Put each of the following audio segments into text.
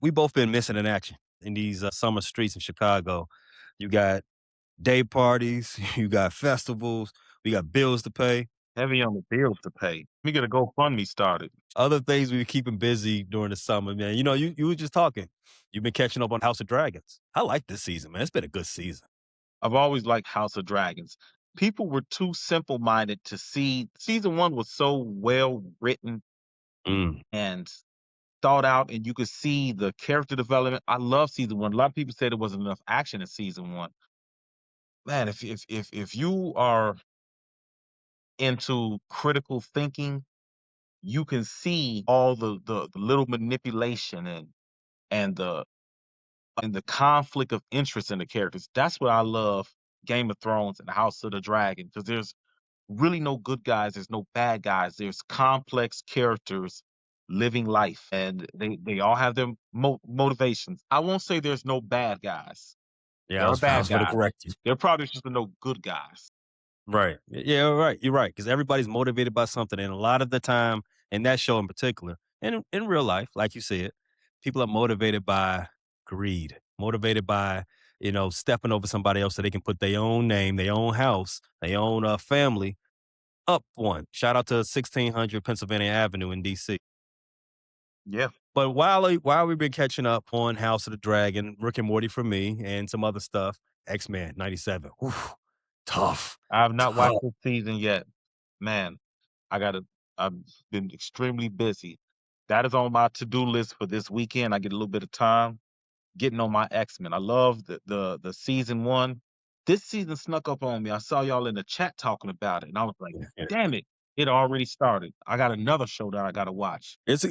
we both been missing in action in these summer streets of Chicago. You got day parties, you got festivals, we got bills to pay, Heavy on the bills to pay. Let me get a GoFundMe started. other things we keep him busy during the summer, man. You were just talking. You've been catching up on House of Dragons. I like this season, man. It's been a good season. I've always liked House of Dragons. People were too simple-minded to see season 1 was so well written Mm. and thought out, and you could see the character development. I love season 1. A lot of people said there wasn't enough action in season 1. Man, if you are into critical thinking, you can see all the little manipulation and the conflict of interest in the characters. That's what I love Game of Thrones and House of the Dragon, because there's really no good guys, there's no bad guys. There's complex characters living life, and they all have their motivations. I won't say there's no bad guys. Yeah, There are I bad was going to guys. correct you. There probably just no good guys. Right. Yeah, right. You're right. Because everybody's motivated by something. And a lot of the time, in that show in particular, and in real life, like you said, people are motivated by greed, motivated by, stepping over somebody else so they can put their own name, their own house, their own family up one. Shout out to 1600 Pennsylvania Avenue in DC. Yeah, But while we've been catching up on House of the Dragon, Rick and Morty for me, and some other stuff, X-Men 97. Oof, tough, I have not watched tough. this season yet. Man, I gotta. I've been extremely busy. That is on my to-do list for this weekend. I get a little bit of time getting on my X-Men. I love the season 1. This season snuck up on me. I saw y'all in the chat talking about it, and I was like, "Damn it, it already started." I got another show that I gotta watch. It's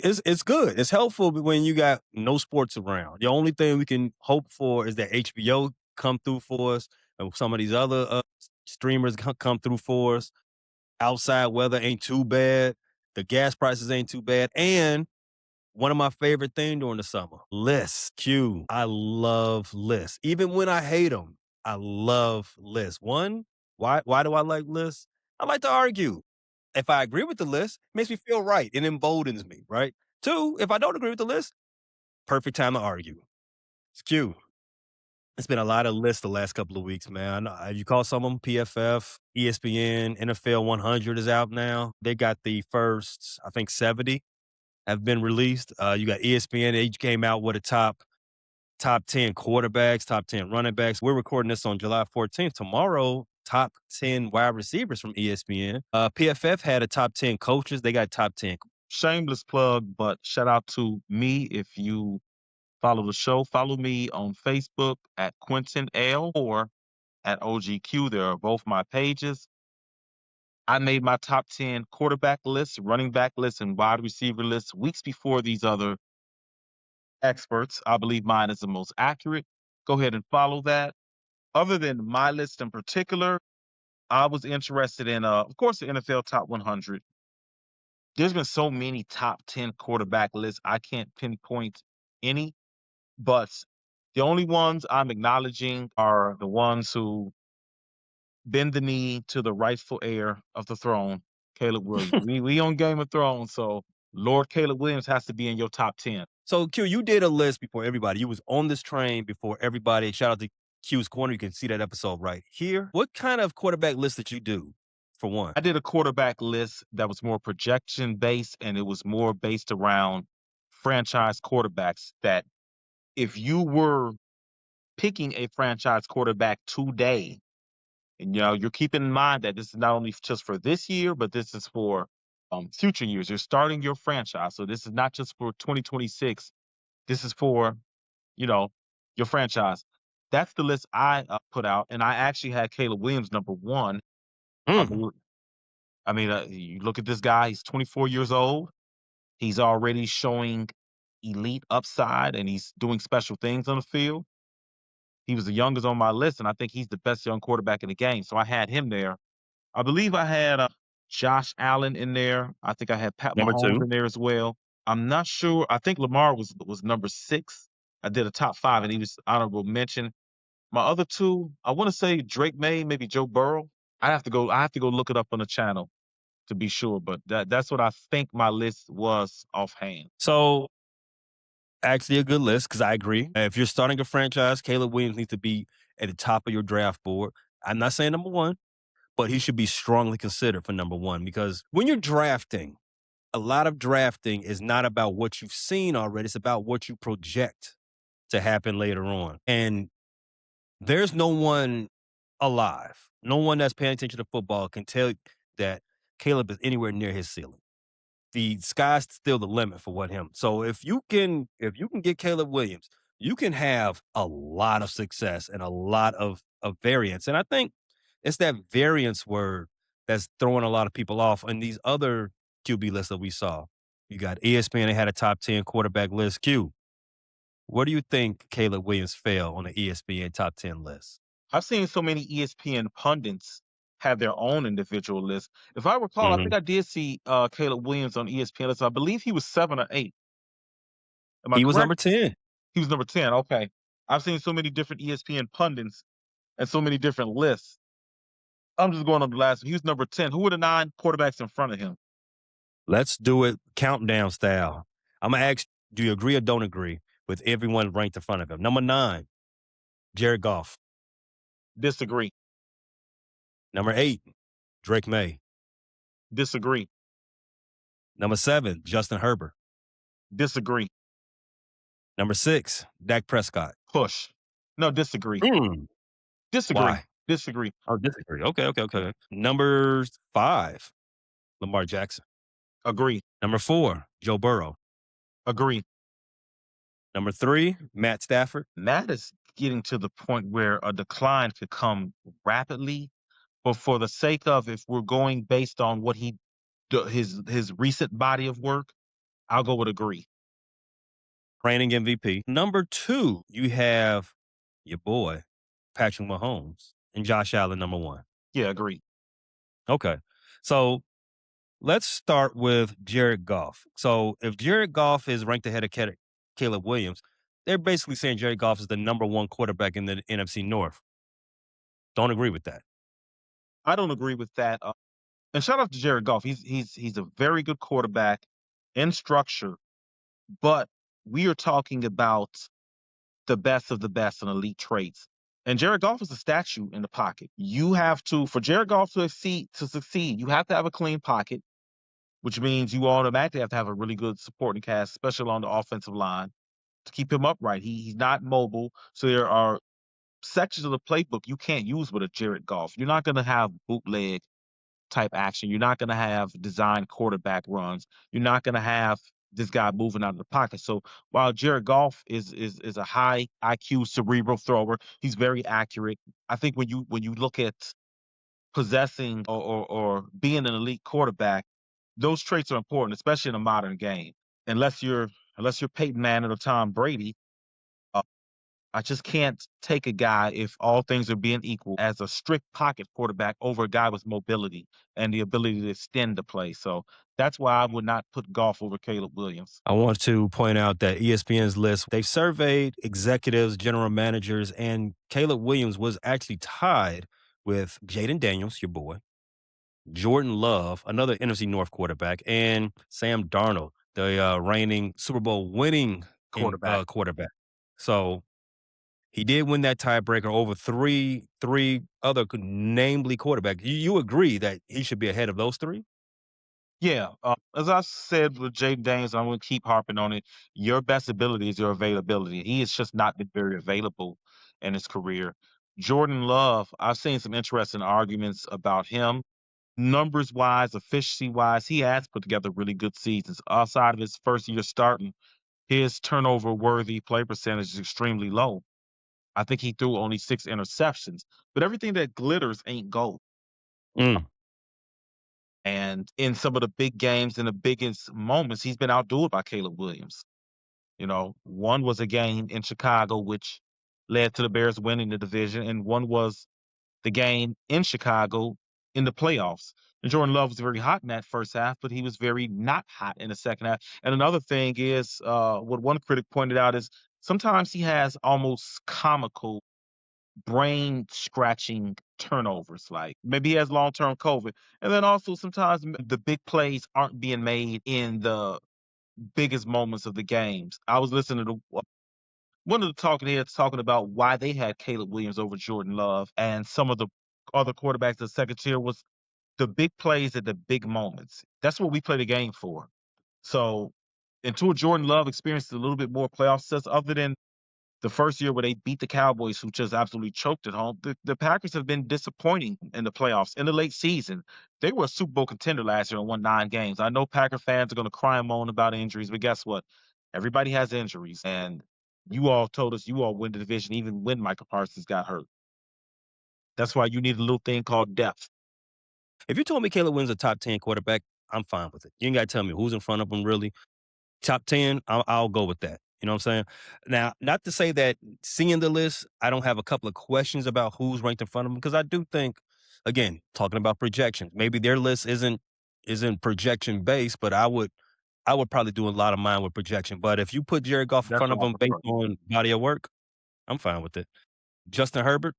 good. It's helpful when you got no sports around. The only thing we can hope for is that HBO come through for us, and some of these other streamers come through for us. Outside weather ain't too bad. The gas prices ain't too bad, and one of my favorite things during the summer, lists. Q. I love lists. Even when I hate them, I love lists. One, why do I like lists? I like to argue. If I agree with the list, it makes me feel right. It emboldens me, right? Two, if I don't agree with the list, perfect time to argue. It's Q. It's been a lot of lists the last couple of weeks, man. You call some of them PFF, ESPN, NFL 100 is out now. They got the first, I think, 70 have been released. You got ESPN. They came out with a top 10 quarterbacks, top 10 running backs. We're recording this on July 14th. Tomorrow, top 10 wide receivers from ESPN. PFF had a top 10 coaches. They got top 10. Shameless plug, but shout out to me if you follow the show. Follow me on Facebook at Quentin L or at OGQ. There are both my pages. I made my top 10 quarterback lists, running back lists, and wide receiver lists weeks before these other experts. I believe mine is the most accurate. Go ahead and follow that. Other than my list in particular, I was interested in, of course, the NFL Top 100. There's been so many top 10 quarterback lists, I can't pinpoint any, but the only ones I'm acknowledging are the ones who bend the knee to the rightful heir of the throne, Caleb Williams. We on Game of Thrones, so Lord Caleb Williams has to be in your top 10. So, Q, you did a list before everybody. You was on this train before everybody. Shout out to Q's Corner. You can see that episode right here. What kind of quarterback list did you do, for one? I did a quarterback list that was more projection based, and it was more based around franchise quarterbacks that if you were picking a franchise quarterback today, and you're keeping in mind that this is not only just for this year, but this is for future years. You're starting your franchise. So this is not just for 2026. This is for, you know, your franchise. That's the list I put out. And I actually had Caleb Williams number one. I, Mm. bel- you look at this guy, he's 24 years old. He's already showing elite upside and he's doing special things on the field. He was the youngest on my list, and I think he's the best young quarterback in the game. So I had him there. I believe I had Josh Allen in there. I think I had Pat Number Mahomes two. in there as well. I'm not sure. I think Lamar was number 6. I did a top 5, and he was honorable mention. My other 2, I want to say Drake May, maybe Joe Burrow. I have to go look it up on the channel to be sure, but that's what I think my list was offhand. So Actually, a good list because I agree. If you're starting a franchise, Caleb Williams needs to be at the top of your draft board. I'm not saying number one, but he should be strongly considered for number one because when you're drafting, a lot of drafting is not about what you've seen already. It's about what you project to happen later on. And there's no one alive, no one that's paying attention to football can tell you that Caleb is anywhere near his ceiling. The sky's still the limit for what him. So if you can get Caleb Williams, you can have a lot of success and a lot of variance. And I think it's that variance word that's throwing a lot of people off. And these other QB lists that we saw, you got ESPN. They had a top 10 quarterback list. Q. Where do you think Caleb Williams fell on the ESPN top 10 list? I've seen so many ESPN pundits have their own individual list. If I recall, I think Mhm. I did see Caleb Williams on ESPN list. I believe he was 7 or 8. Am I He was correct? number 10. He was number 10. Okay. I've seen so many different ESPN pundits and so many different lists. I'm just going on the last one. He was number 10. Who were the 9 quarterbacks in front of him? Let's do it countdown style. I'm gonna ask, do you agree or don't agree with everyone ranked in front of him? Number 9, Jared Goff. Disagree. Number 8, Drake May. Disagree. Number 7, Justin Herbert. Disagree. Number 6, Dak Prescott. Push. No, disagree. Hmm. Disagree. Why? Disagree. Oh, disagree. Okay, okay, okay. Number 5, Lamar Jackson. Agree. Number 4, Joe Burrow. Agree. Number 3, Matt Stafford. That is getting to the point where a decline could come rapidly. But for the sake of, if we're going based on what his recent body of work, I'll go with agree. Reigning MVP. Number 2, you have your boy, Patrick Mahomes, and Josh Allen, number 1. Yeah, agree. Okay. So let's start with Jared Goff. So if Jared Goff is ranked ahead of Caleb Williams, they're basically saying Jared Goff is the number one quarterback in the NFC North. Don't agree with that. I don't agree with that. And shout out to Jared Goff. He's a very good quarterback in structure, but we are talking about the best of the best and elite traits. And Jared Goff is a statue in the pocket. You have to, for Jared Goff to succeed, you have to have a clean pocket, which means you automatically have to have a really good supporting cast, especially on the offensive line, to keep him upright. He's not mobile, so there are sections of the playbook you can't use with a Jared Goff. You're not going to have bootleg type action. You're not going to have design quarterback runs. You're not going to have this guy moving out of the pocket. So while Jared Goff is a high IQ cerebral thrower, he's very accurate. I think when you look at possessing or being an elite quarterback, those traits are important, especially in a modern game. Unless you're Peyton Manning or Tom Brady, uh, I just can't take a guy, if all things are being equal, as a strict pocket quarterback over a guy with mobility and the ability to extend the play. So that's why I would not put Golf over Caleb Williams. I want to point out that ESPN's list, they surveyed executives, general managers, and Caleb Williams was actually tied with Jaden Daniels, your boy, Jordan Love, another NFC North quarterback, and Sam Darnold, the reigning Super Bowl winning Quarterback. quarterback. So he did win that tiebreaker over three other namely quarterbacks. You agree that he should be ahead of those three? Yeah, as I said with Jaden Daniels, I'm going to keep harping on it. Your best ability is your availability. He has just not been very available in his career. Jordan Love, I've seen some interesting arguments about him. Numbers wise, efficiency wise, he has put together really good seasons. Outside of his first year starting, his turnover worthy play percentage is extremely low. I think he threw only 6 interceptions, but everything that glitters ain't gold. Mm. And in some of the big games and the biggest moments, he's been outdueled by Caleb Williams. One was a game in Chicago, which led to the Bears winning the division, and one was the game in Chicago in the playoffs. And Jordan Love was very hot in that first half, but he was very not hot in the second half. And another thing is, what one critic pointed out is sometimes he has almost comical brain scratching turnovers. Like maybe he has long term COVID. And then also sometimes the big plays aren't being made in the biggest moments of the games. I was listening to one of the talking heads talking about why they had Caleb Williams over Jordan Love, and some of the other quarterbacks the second tier was the big plays at the big moments. That's what we play the game for. So until Jordan Love experienced a little bit more playoff success, other than the first year where they beat the Cowboys, who just absolutely choked at home, the Packers have been disappointing in the playoffs in the late season. They were a Super Bowl contender last year and won 9 games. I know Packer fans are going to cry and moan about injuries, but guess what? Everybody has injuries, and you all told us you all win the division even when Michael Parsons got hurt. That's why you need a little thing called depth. If you told me Caleb Williams a top 10 quarterback, I'm fine with it. You ain't got to tell me who's in front of him really. Top 10, I'll go with that. You know what I'm saying? Now, not to say that seeing the list, I don't have a couple of questions about who's ranked in front of them because I do think, again, talking about projections, maybe their list isn't projection based, but I would probably do a lot of mine with projection. But if you put Jared Goff in That's front of what I him based prefer. on body of work, I'm fine with it. Justin Herbert,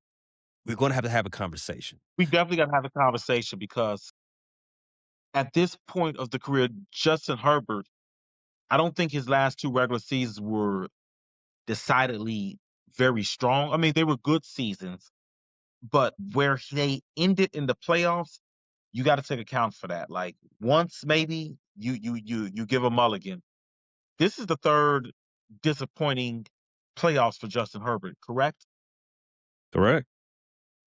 we're going to have a conversation. We definitely got to have a conversation because at this point of the career, Justin Herbert, I don't think his last 2 regular seasons were decidedly very strong. I mean, they were good seasons, but where they ended in the playoffs, you got to take account for that. Like once maybe you give a mulligan. This is the third disappointing playoffs for Justin Herbert, correct? Correct.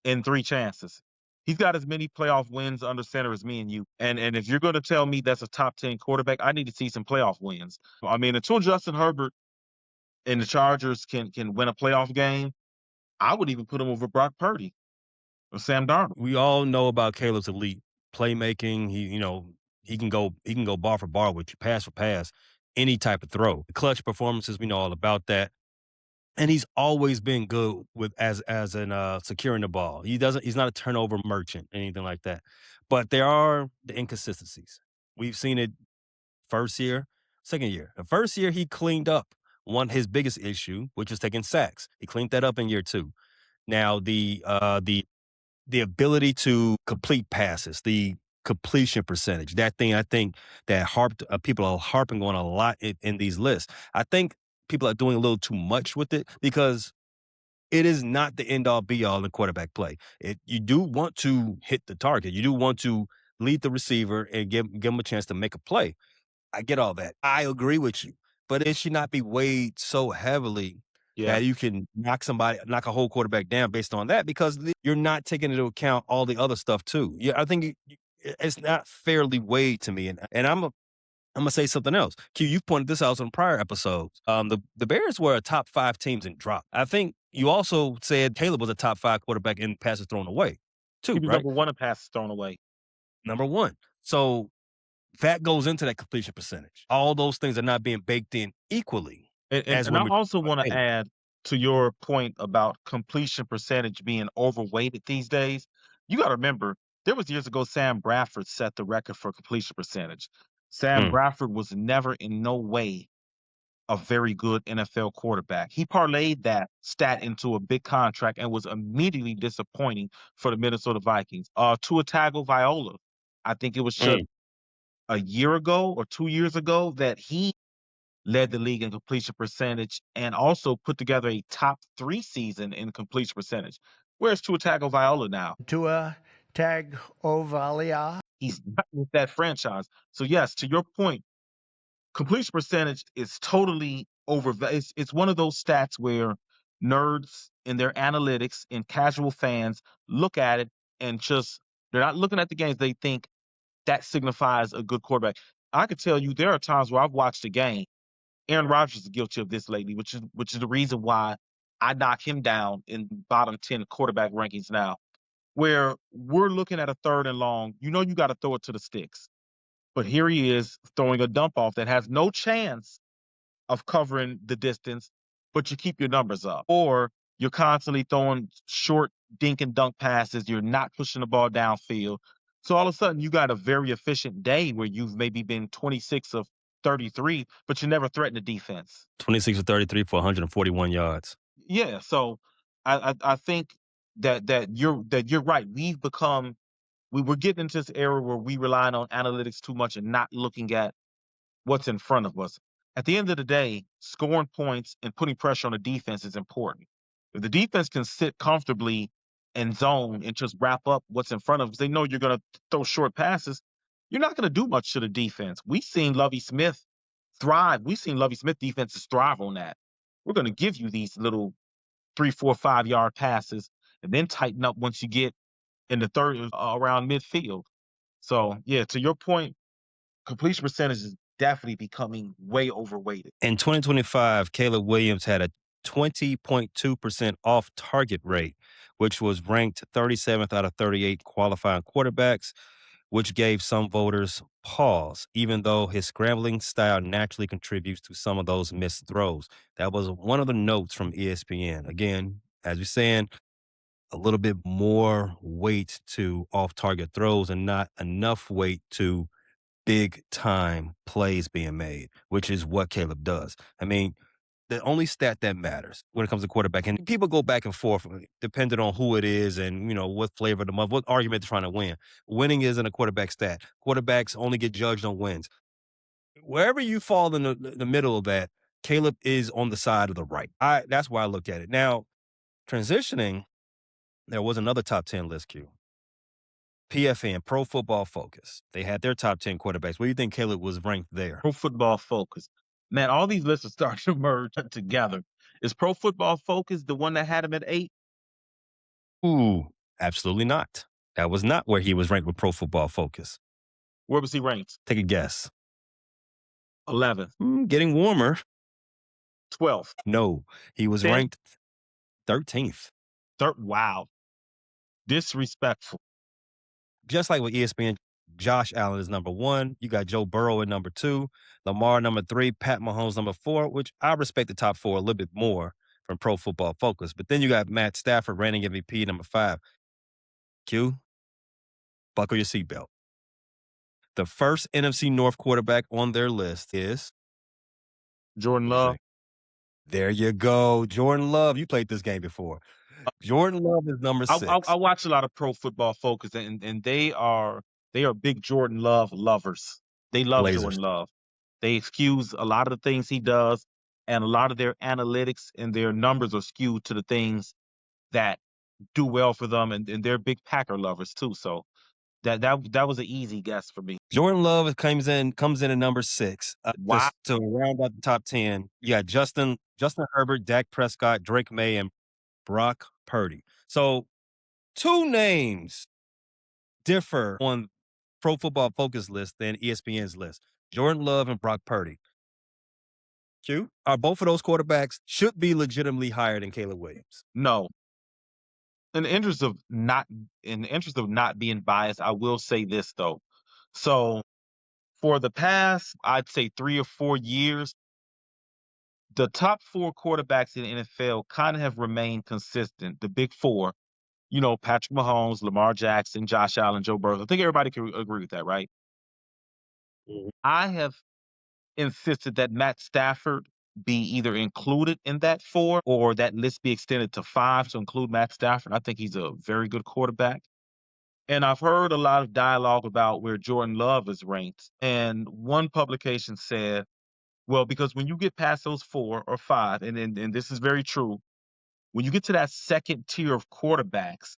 In 3 chances. He's got as many playoff wins under center as me and you. And if you're going to tell me that's a top 10 quarterback, I need to see some playoff wins. I mean, until Justin Herbert and the Chargers can win a playoff game, I would even put him over Brock Purdy or Sam Darnold. We all know about Caleb's elite playmaking. He can go bar for bar with you, pass for pass, any type of throw. Clutch performances, we know all about that. And he's always been good with as in securing the ball. He's not a turnover merchant, anything like that. But there are the inconsistencies. We've seen it first year, second year. The first year he cleaned up his biggest issue, which was taking sacks. He cleaned that up in year 2. Now the ability to complete passes, the completion percentage, that thing I think that people are harping on a lot in these lists. I think people are doing a little too much with it because it is not the end all be all in quarterback play. You do want to hit the target. You do want to lead the receiver and give him a chance to make a play. I get all that. I agree with you, but it should not be weighed so heavily Yeah. that you can knock a whole quarterback down based on that because you're not taking into account all the other stuff too. Yeah, I think it's not fairly weighed to me, and I'm gonna say something else. Q, you've pointed this out on prior episodes. The Bears were a top 5 teams in drop. I think you also said Caleb was a top 5 quarterback in passes thrown away, He too, was right? number 1 in passes thrown away. Number one. So that goes into that completion percentage. All those things are not being baked in equally And and, as and when I we're also talking want about to Caleb. add to your point about completion percentage being overweighted these days. You got to remember, there was years ago Sam Bradford set the record for completion percentage. Sam Mm, Bradford was never in no way a very good NFL quarterback. He parlayed that stat into a big contract and was immediately disappointing for the Minnesota Vikings. Tua Tagovailoa, I think it was just mm. a year ago or 2 years ago that he led the league in completion percentage and also put together a top 3 season in completion percentage. Where's Tua Tagovailoa now? Tua Tagovailoa. He's not with that franchise. So yes, to your point, completion percentage is totally over. It's one of those stats where nerds in their analytics and casual fans look at it and just they're not looking at the games. They think that signifies a good quarterback. I could tell you there are times where I've watched a game. Aaron Rodgers is guilty of this lately, which is the reason why I knock him down in bottom 10 quarterback rankings now. Where we're looking at a 3rd and long, you got to throw it to the sticks. But here he is throwing a dump off that has no chance of covering the distance, but you keep your numbers up. Or you're constantly throwing short dink and dunk passes. You're not pushing the ball downfield. So all of a sudden, you got a very efficient day where you've maybe been 26 of 33, but you never threatened the defense. 26 of 33 for 141 yards. Yeah. So I think that you're right. We're getting into this era where we rely on analytics too much and not looking at what's in front of us. At the end of the day, scoring points and putting pressure on the defense is important. If the defense can sit comfortably and zone and just wrap up what's in front of us, they know you're going to throw short passes. You're not going to do much to the defense. We've seen Lovie Smith thrive. We've seen Lovie Smith defenses thrive on that. We're going to give you these little 3, 4, 5 yard passes and then tighten up once you get in the third around midfield. So yeah, to your point, completion percentage is definitely becoming way overweighted. In 2025, Caleb Williams had a 20.2% off target rate, which was ranked 37th out of 38 qualifying quarterbacks, which gave some voters pause, even though his scrambling style naturally contributes to some of those missed throws. That was one of the notes from ESPN. Again, as you're saying, a little bit more weight to off target throws and not enough weight to big time plays being made, which is what Caleb does. I mean, the only stat that matters when it comes to quarterback, and people go back and forth depending on who it is and what flavor of the month, what argument they're trying to win. Winning isn't a quarterback stat. Quarterbacks only get judged on wins. Wherever you fall in the middle of that, Caleb is on the side of the right. That's why I look at it. Now, transitioning, there was another top 10 list, Q. PFN, Pro Football Focus. They had their top 10 quarterbacks. Where do you think Caleb was ranked there? Pro Football Focus. Man, all these lists are starting to merge together. Is Pro Football Focus the one that had him at 8? Ooh, absolutely not. That was not where he was ranked with Pro Football Focus. Where was he ranked? Take a guess. 11th. Getting warmer. 12th. No, he was 10th? ranked 13th. Wow. Disrespectful. Just like with ESPN, Josh Allen is number 1. You got Joe Burrow at number 2, Lamar number 3, Pat Mahomes number 4, which I respect the top 4 a little bit more from Pro Football Focus. But then you got Matt Stafford, reigning MVP, number 5. Q, buckle your seatbelt. The first NFC North quarterback on their list is Jordan Love. There you go. Jordan Love. You played this game before. Jordan Love is number 6. I watch a lot of Pro Football Focus, and they are big Jordan Love lovers. They love Blazers. Jordan Love. They excuse a lot of the things he does, and a lot of their analytics and their numbers are skewed to the things that do well for them, and they're big Packer lovers too. So that was an easy guess for me. Jordan Love comes in at number 6. Wow. Just to round out the top 10, you got Justin Herbert, Dak Prescott, Drake May, and Brock Purdy. So 2 names differ on Pro Football Focus list than ESPN's list. Jordan Love and Brock Purdy. Q, are both of those quarterbacks should be legitimately higher than Caleb Williams? No. In the interest of not being biased, I will say this though. So for the past, I'd say 3 or 4 years, the top 4 quarterbacks in the NFL kind of have remained consistent. The big 4, Patrick Mahomes, Lamar Jackson, Josh Allen, Joe Burrow. I think everybody can agree with that, right? Mhm. I have insisted that Matt Stafford be either included in that 4 or that list be extended to 5 to include Matt Stafford. I think he's a very good quarterback. And I've heard a lot of dialogue about where Jordan Love is ranked. And one publication said, well, because when you get past those 4 or 5, and this is very true, when you get to that second tier of quarterbacks,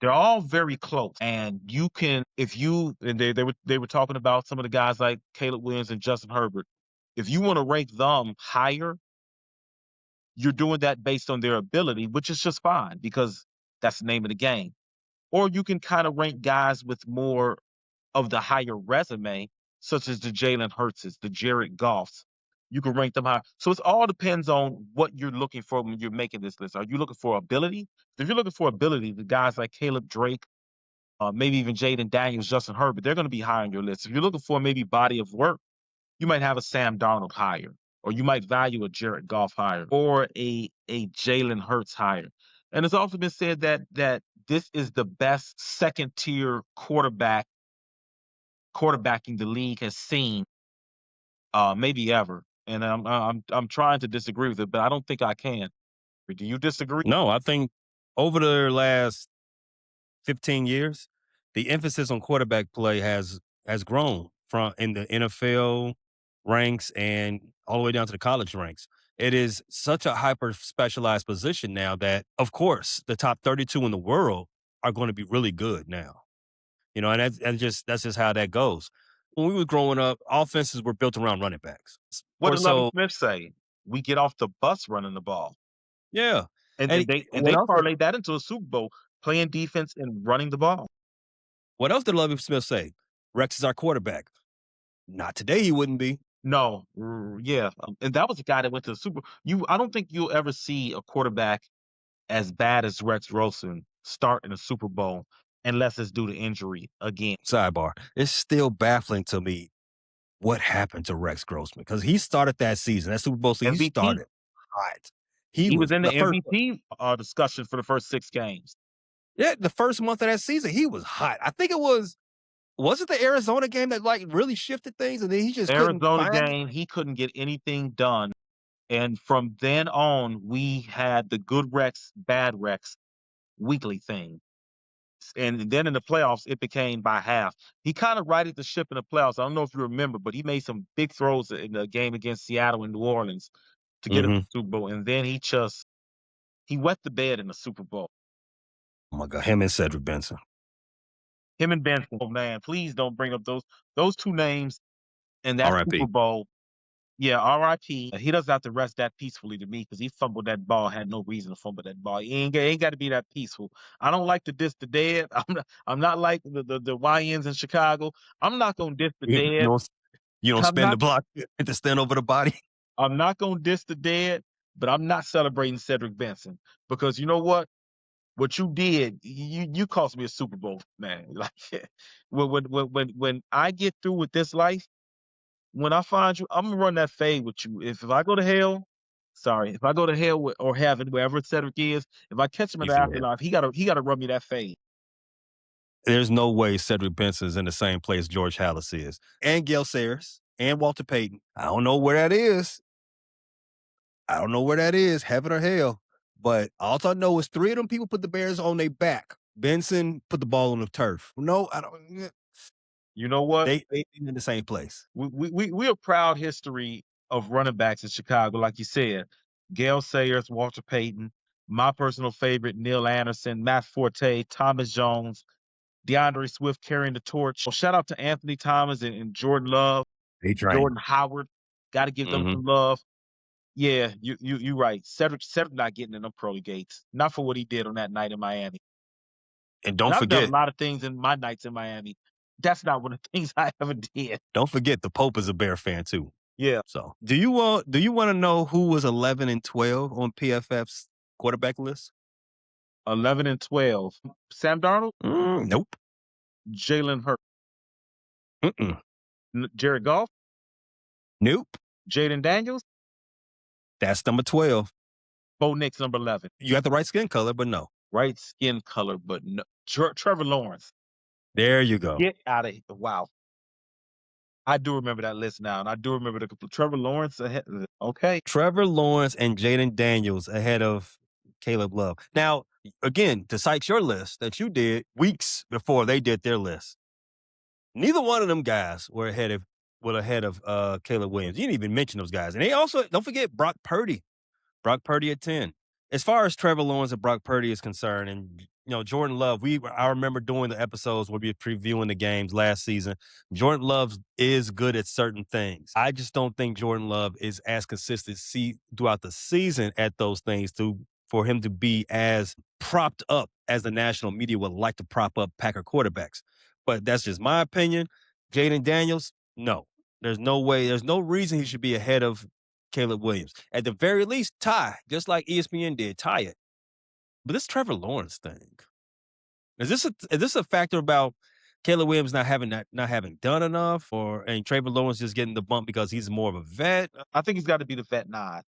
they're all very close. And you can, if you, and they were talking about some of the guys like Caleb Williams and Justin Herbert. If you want to rank them higher, you're doing that based on their ability, which is just fine because that's the name of the game. Or you can kind of rank guys with more of the higher resume, such as the Jalen Hurtses, the Jared Goffs. You can rank them high. So it all depends on what you're looking for when you're making this list. Are you looking for ability? If you're looking for ability, the guys like Caleb Drake, maybe even Jaden Daniels, Justin Herbert, they're going to be high on your list. If you're looking for maybe body of work, you might have a Sam Darnold higher, or you might value a Jared Goff higher, or a Jalen Hurts higher. And it's also been said that this is the best second tier quarterbacking the league has seen, maybe ever. And I'm trying to disagree with it, but I don't think I can. Do you disagree? No, I think over the last 15 years, the emphasis on quarterback play has grown from in the NFL ranks and all the way down to the college ranks. It is such a hyper specialized position now that, of course, the top 32 in the world are going to be really good now. And that's just how that goes. When we were growing up, offenses were built around running backs. What Or did Lovie so, Smith say? We get off the bus running the ball. yeah. And And, and they and what they else? parlayed that into a Super Bowl, playing defense and running the ball. What else did Lovie Smith say? Rex is our quarterback. Not today. He wouldn't be. No, yeah, and that was a guy that went to the Super. I don't think you'll ever see a quarterback as bad as Rex Rosen start in a Super Bowl unless it's due to injury again. Sidebar. It's still baffling to me what happened to Rex Grossman because he started that season, that Super Bowl season. He MVP. started hot. He He was was in the the first. MVP discussion for the first 6 games. Yeah, the first month of that season, he was hot. I think was it the Arizona game that like really shifted things, and then he just couldn't Arizona find it? game, he couldn't get anything done. And from then on, we had the good Rex, bad Rex weekly thing. And then in the playoffs, it became by half. He kind of righted the ship in the playoffs. I don't know if you remember, but he made some big throws in the game against Seattle and New Orleans to get us Mhm. the Super Bowl. And then he wet the bed in the Super Bowl. Oh my God, him and Cedric Benson. Him and Benson. Oh man, please don't bring up those two names in that Super R.I.P. Bowl. Yeah, R.I.P. He doesn't have to rest that peacefully to me because he fumbled that ball, had no reason to fumble that ball. He ain't got to be that peaceful. I don't like to diss the dead. I'm not like the YNs in Chicago. I'm not gonna diss the You dead. don't you don't I'm spin the not block to stand over the body. I'm not gonna diss the dead, but I'm not celebrating Cedric Benson because you know what? What you did, you cost me a Super Bowl, man. Like when I get through with this life. When I find you, I'm gonna run that fade with you. If I go to hell, sorry, if I go to hell or heaven, wherever Cedric is, if I catch him in You the forget. afterlife, he gotta run me that fade. There's no way Cedric Benson is in the same place George Halas is, and Gale Sayers, and Walter Payton. I don't know where that is. I don't know where that is, heaven or hell. But all I know is three of them people put the Bears on their back. Benson put the ball on the turf. No, I don't. You know what? They in the same place. We a proud history of running backs in Chicago, like you said. Gale Sayers, Walter Payton, my personal favorite, Neil Anderson, Matt Forte, Thomas Jones, DeAndre Swift carrying the torch. Well, shout out to Anthony Thomas and Jordan Love, They train. Jordan Howard. Got to give them Hmm. some love. Yeah, you right. Cedric not getting in them pearly gates. Not for what he did on that night in Miami. And And don't I've done a forget, lot of things in my nights in Miami. That's not one of the things I ever did. the Pope is a Bear fan too. Yeah. So, do you want to know who was 11 and 12 on PFF's quarterback list? 11 and 12. Sam Darnold, Nope. Jalen Hurts, Mm-mm. Jared Goff, Nope. Jaden Daniels, That's number 12. Bo Nix, number 11. You got the right skin color, but no. Right skin color, but no. Trevor Lawrence. There you go. Get out of here. Wow. I do remember that list now, and I do remember the Trevor Lawrence ahead. Okay. Trevor Lawrence and Jaden Daniels ahead of Caleb Love. Now, again, to cite your list that you did weeks before they did their list, neither one of them guys were ahead of Caleb Williams. You didn't even mention those guys. And they also, don't forget Brock Purdy. Brock Purdy at 10. As far as Trevor Lawrence and Brock Purdy is concerned, and Jordan Love, I remember doing the episodes where we were previewing the games last season. Jordan Love is good at certain things. I just don't think Jordan Love is as consistent throughout the season at those things for him to be as propped up as the national media would like to prop up Packer quarterbacks. But that's just my opinion. Jaden Daniels, no. There's no way, there's no reason he should be ahead of Caleb Williams. At the very least, tie, just like ESPN did, tie it. But this Trevor Lawrence thing, is this a factor about Caleb Williams not having done enough, and Trevor Lawrence just getting the bump because he's more of a vet? I think he's got to be the vet nod.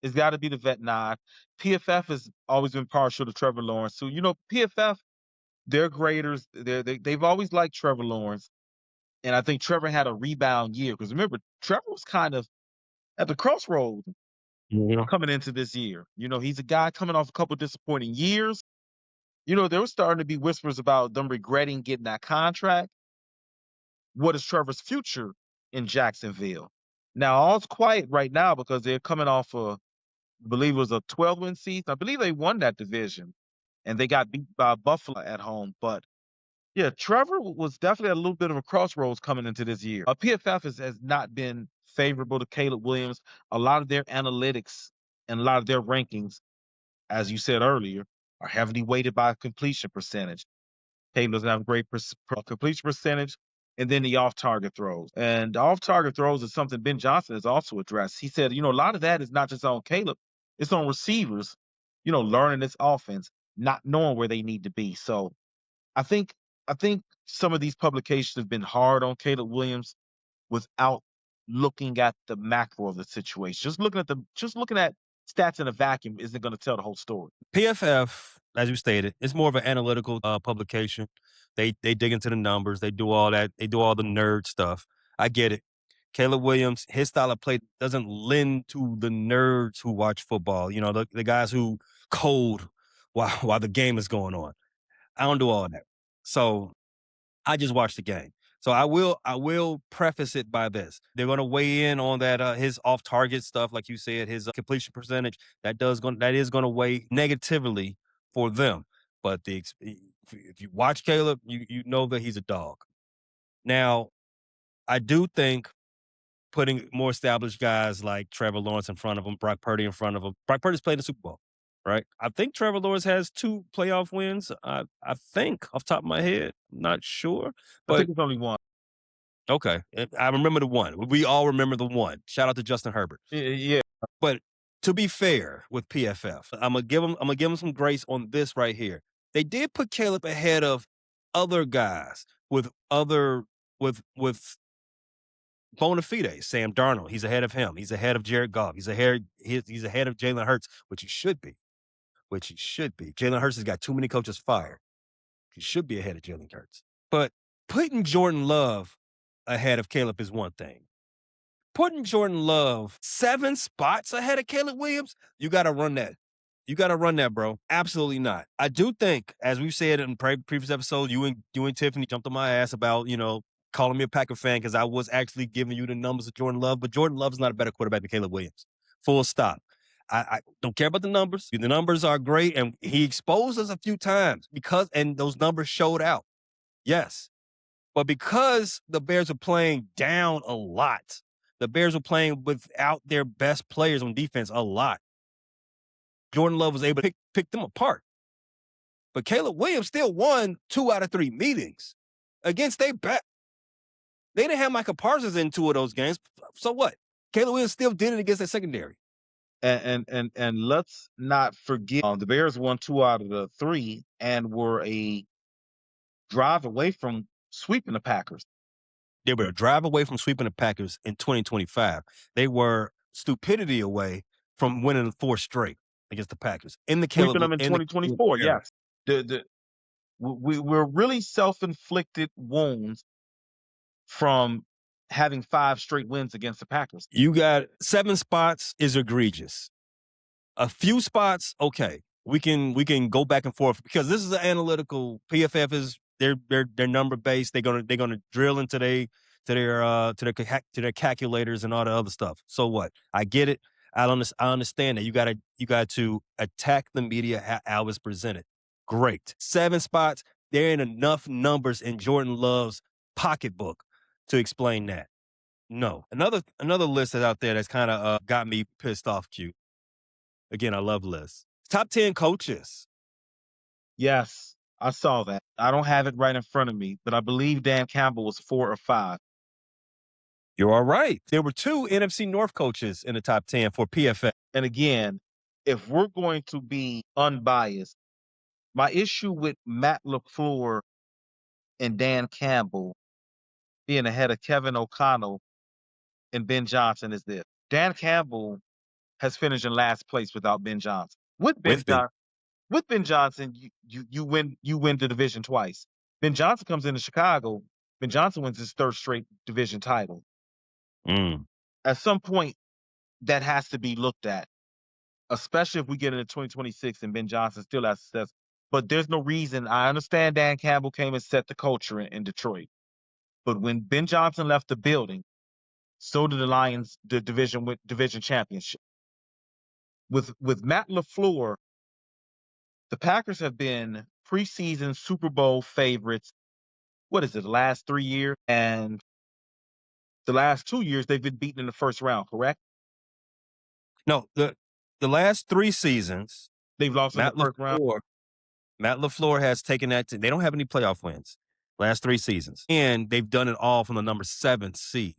It's got to be the vet nod. PFF has always been partial to Trevor Lawrence. So, PFF, their graders, they've always liked Trevor Lawrence. And I think Trevor had a rebound year because remember, Trevor was kind of at the crossroads coming into this year. He's a guy coming off a couple disappointing years. There was starting to be whispers about them regretting getting that contract. What is Trevor's future in Jacksonville? Now all's quiet right now because they're coming off I believe it was a 12-win season. I believe they won that division, and they got beat by Buffalo at home. But yeah, Trevor was definitely at a little bit of a crossroads coming into this year. PFF has not been favorable to Caleb Williams. A lot of their analytics and a lot of their rankings, as you said earlier, are heavily weighted by completion percentage. Caleb doesn't have a great completion percentage, and then the off-target throws. And off-target throws is something Ben Johnson has also addressed. He said, a lot of that is not just on Caleb, it's on receivers, learning this offense, not knowing where they need to be. So I think I think some of these publications have been hard on Caleb Williams without looking at the macro of the situation. Just looking at stats in a vacuum isn't going to tell the whole story. PFF, as you stated, it's more of an analytical publication. They dig into the numbers. They do all that. They do all the nerd stuff. I get it. Caleb Williams, his style of play doesn't lend to the nerds who watch football. The guys who code while the game is going on. I don't do all that. So I just watch the game. So I will preface it by this. They're going to weigh in on that his off target stuff, like you said, his completion percentage. That is going to weigh negatively for them. But if you watch Caleb, you know that he's a dog. Now, I do think putting more established guys like Trevor Lawrence in front of him, Brock Purdy in front of him. Brock Purdy's played the Super Bowl, right? I think Trevor Lawrence has 2 playoff wins. I think off the top of my head, I'm not sure, I but think it's only one. okay. I remember the one. We all remember the one. Shout out to Justin Herbert. Yeah. But to be fair with PFF, I'm gonna give him some grace on this right here. They did put Caleb ahead of other guys with bona fides. Sam Darnold, he's ahead of him. He's ahead of Jared Goff. He's ahead of Jalen Hurts, which he should be. Jalen Hurts has got too many coaches fired. He should be ahead of Jalen Hurts. But putting Jordan Love ahead of Caleb is one thing. Putting Jordan Love 7 spots ahead of Caleb Williams, you got to run that. You got to run that, bro. Absolutely not. I do think, as we've said in previous episodes, you and Tiffany jumped on my ass about, calling me a Packer fan because I was actually giving you the numbers of Jordan Love, but Jordan Love's not a better quarterback than Caleb Williams. Full stop. I don't care about the numbers. The numbers are great, and he exposed us a few times and those numbers showed out. Yes. But because the Bears are playing down a lot, the Bears were playing without their best players on defense a lot, Jordan Love was able to pick them apart. But Caleb Williams still won 2 out of 3 meetings against their back. They didn't have Micah Parsons in 2 of those games. So what? Caleb Williams still did it against their secondary. And let's not forget the Bears won 2 out of the 3 and were a drive away from sweeping the Packers. They were a drive away from sweeping the Packers in 2025. They were stupidity away from winning 4 straight against the Packers. Sweeping them in 2024, yes. We're really self-inflicted wounds from having 5 straight wins against the Packers. You got 7 spots is egregious. A few spots, okay. We can go back and forth because this is an analytical. PFF is they're number based. They're gonna drill into their calculators and all the other stuff. So what? I get it. I understand that you got to attack the media how it's presented. Great. 7 spots. There ain't enough numbers in Jordan Love's pocketbook to explain that. No. Another list that's out there that's kind of got me pissed off, Q. Again, I love lists. Top 10 coaches. Yes, I saw that. I don't have it right in front of me, but I believe Dan Campbell was 4 or 5. You're all right. There were 2 NFC North coaches in the top 10 for PFF. And again, if we're going to be unbiased, my issue with Matt LaFleur and Dan Campbell being ahead of Kevin O'Connell and Ben Johnson is this. Dan Campbell has finished in last place without Ben Johnson. With Ben Johnson, you win the division twice. Ben Johnson comes into Chicago. Ben Johnson wins his 3rd straight division title. At some point, that has to be looked at, especially if we get into 2026 and Ben Johnson still has success. But there's no reason. I understand Dan Campbell came and set the culture in Detroit. But when Ben Johnson left the building, So did the Lions, the division championship. With Matt LaFleur, the Packers have been preseason Super Bowl favorites. What is it, the last 3 years? And the last 2 years, they've been beaten in the first round, correct? No, the last 3 seasons, They've lost in the Matt first round. LaFleur Matt LaFleur has taken that to they don't have any playoff wins last 3 seasons, and they've done it all from the number 7 seed.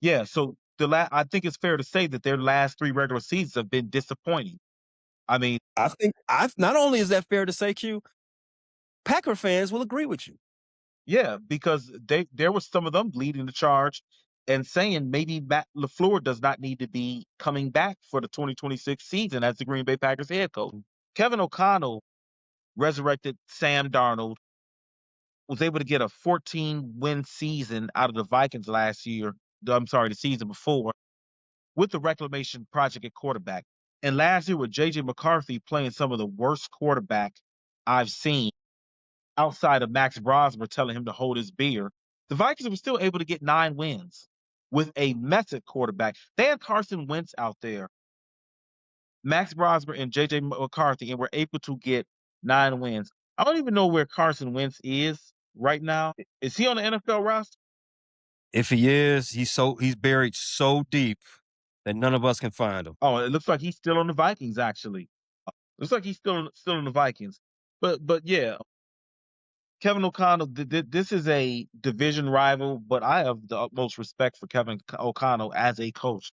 Yeah, so I think it's fair to say that their last 3 regular seasons have been disappointing. I mean, I think not only is that fair to say, Q, Packer fans will agree with you. yeah, because there was some of them leading the charge and saying maybe Matt LaFleur does not need to be coming back for the 2026 season as the Green Bay Packers head coach. Kevin O'Connell resurrected Sam Darnold, was able to get a 14-win season out of the Vikings last year. I'm sorry, the season before, with the reclamation project at quarterback. And last year with JJ McCarthy playing some of the worst quarterback I've seen outside of Max Brosmer telling him to hold his beer, the Vikings were still able to get 9 wins with a method quarterback. They had Carson Wentz out there, Max Brosmer and JJ McCarthy, and were able to get 9 wins. I don't even know where Carson Wentz is right now. Is he on the NFL roster? If he is, he's buried so deep that none of us can find him. Oh, it looks like he's still on the Vikings, actually. Looks like he's still on the Vikings. But yeah, Kevin O'Connell, this is a division rival, but I have the utmost respect for Kevin O'Connell as a coach.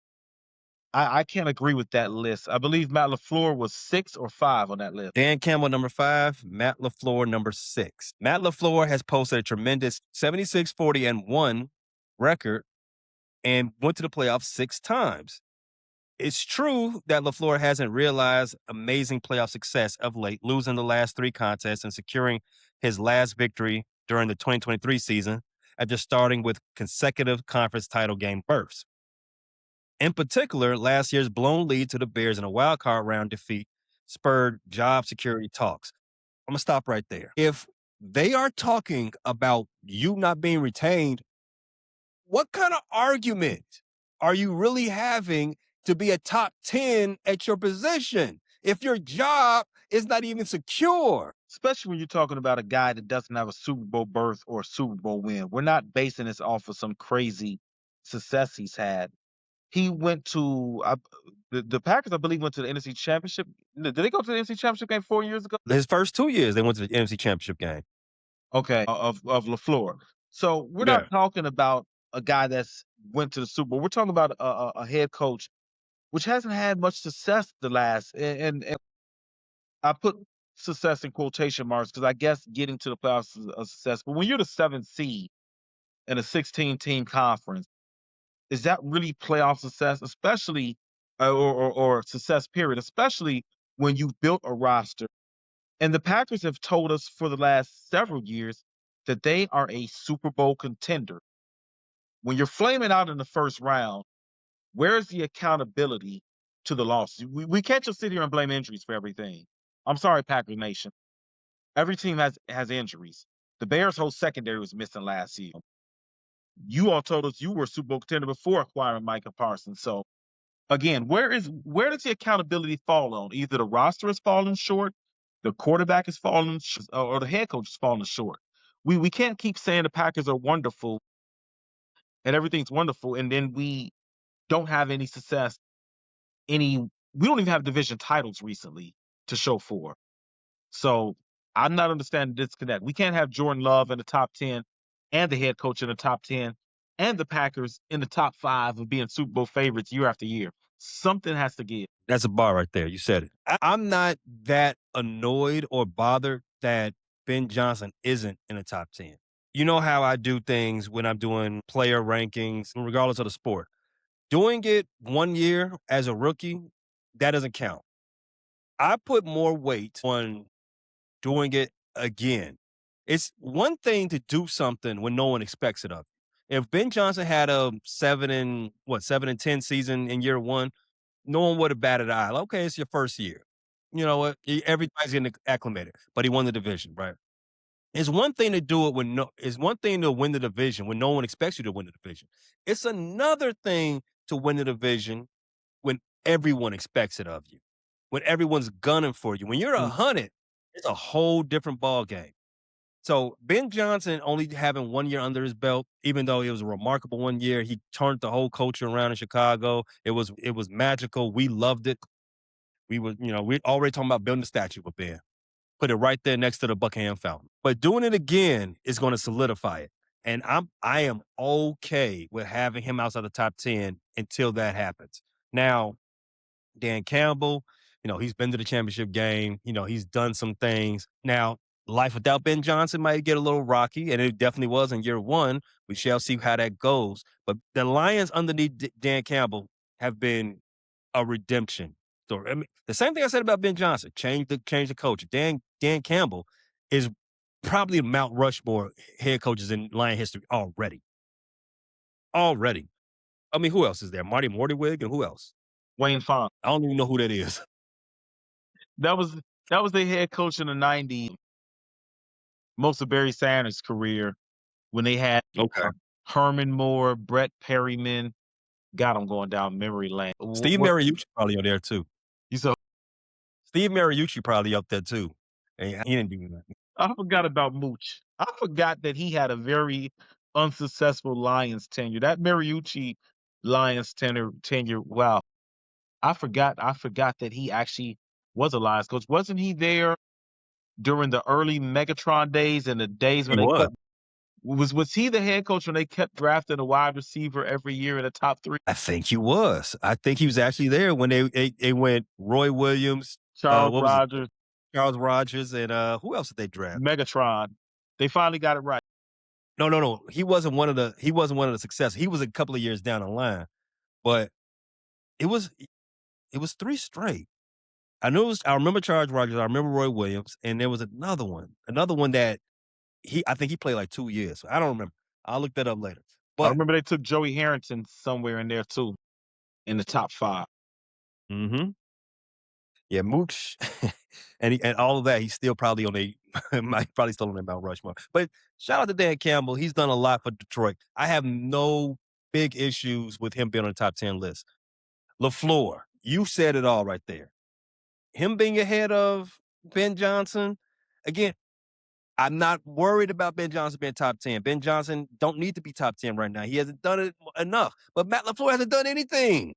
I can't agree with that list. I believe Matt LaFleur was 6 or 5 on that list. Dan Campbell, number 5, Matt LaFleur, number 6. Matt LaFleur has posted a tremendous 76-40-1 record and went to the playoffs 6 times. It's true that LaFleur hasn't realized amazing playoff success of late, losing the last 3 contests and securing his last victory during the 2023 season after starting with consecutive conference title game berths. In particular, last year's blown lead to the Bears in a wild card round defeat spurred job security talks. I'm going to stop right there. If they are talking about you not being retained, what kind of argument are you really having to be a top 10 at your position if your job is not even secure? Especially when you're talking about a guy that doesn't have a Super Bowl berth or a Super Bowl win. We're not basing this off of some crazy success he's had. He went to the Packers, I believe, went to the NFC Championship. Did they go to the NFC Championship game 4 years ago? His first 2 years, they went to the NFC Championship game. Okay, of LaFleur. So we're not talking about a guy that's went to the Super Bowl. We're talking about a head coach which hasn't had much success the last. And I put success in quotation marks because I guess getting to the playoffs is a success. But when you're the 7th seed in a 16-team conference, is that really playoff success? Especially, or success period? Especially when you've built a roster. And the Packers have told us for the last several years that they are a Super Bowl contender. When you're flaming out in the first round, where's the accountability to the losses? We can't just sit here and blame injuries for everything. I'm sorry, Packer Nation. Every team has injuries. The Bears' whole secondary was missing last year. You all told us you were a Super Bowl contender before acquiring Micah Parsons. So again, where does the accountability fall on? Either the roster is falling short, the quarterback is falling, or the head coach is falling short. We can't keep saying the Packers are wonderful and everything's wonderful, and then we don't have any success. We don't even have division titles recently to show for. So I'm not understanding the disconnect. We can't have Jordan Love in the top 10 and the head coach in the top 10 and the Packers in the top 5 of being Super Bowl favorites year after year. Something has to give. That's a bar right there. You said it. I'm not that annoyed or bothered that Ben Johnson isn't in the top 10. You know how I do things when I'm doing player rankings, regardless of the sport. Doing it 1 year as a rookie, that doesn't count. I put more weight on doing it again. It's one thing to do something when no one expects it of you. If Ben Johnson had a 7-10 season in year 1, no one would have batted an eye. Okay, it's your first year. You know what? Everybody's getting acclimated, but he won the division, right? It's one thing to do it when it's one thing to win the division when no one expects you to win the division. It's another thing to win the division when everyone expects it of you, when everyone's gunning for you. When you're Mm. 100, it's a whole different ball game. So Ben Johnson only having 1 year under his belt, even though it was a remarkable 1 year, he turned the whole culture around in Chicago. It was magical. We loved it. We already talking about building a statue with Ben. Put it right there next to the Buckingham Fountain. But doing it again is going to solidify it. And I am okay with having him outside the top 10 until that happens. Now, Dan Campbell, he's been to the championship game. He's done some things. Now, life without Ben Johnson might get a little rocky, and it definitely was in year one. We shall see how that goes. But the Lions underneath Dan Campbell have been a redemption story. I mean, the same thing I said about Ben Johnson. Change the coach. Dan Campbell is probably Mount Rushmore head coaches in Lion history already. Already. I mean, who else is there? Marty Mortywig and who else? Wayne Fonte. I don't even know who that is. That was the head coach in the '90s. Most of Barry Sanders' career when they had Okay. Herman Moore, Brett Perryman. God, I'm going down memory lane. Steve What Mariucci probably up there too. you said? Steve Mariucci probably up there too. And he didn't do nothing. I forgot about Mooch. I forgot that he had a very unsuccessful Lions tenure. That Mariucci Lions tenure. Wow, I forgot that he actually was a Lions coach. Wasn't he there during the early Megatron days and the days when He they was. kept was he the head coach when they kept drafting a wide receiver every year in the top 3? I think he was. I think he was actually there when they went Roy Williams, Charles what was it? Rogers, Charles Rogers, and who else did they draft? Megatron. They finally got it right. No. He wasn't one of the success. He was a couple of years down the line, but it was it was 3 straight. I remember Charles Rogers, I remember Roy Williams, and there was another one. Another one that I think he played like 2 years. I don't remember. I'll look that up later. I But remember they took Joey Harrington somewhere in there too, in the top 5. mhm. Yeah, Mooch and all of that, he's still probably on a might probably still on that Mount Rushmore. But shout out to Dan Campbell. He's done a lot for Detroit. I have no big issues with him being on the top 10 list. LaFleur, you said it all right there. Him being ahead of Ben Johnson, again, I'm not worried about Ben Johnson being top 10. Ben Johnson don't need to be top 10 right now. He hasn't done it enough. But Matt LaFleur hasn't done anything.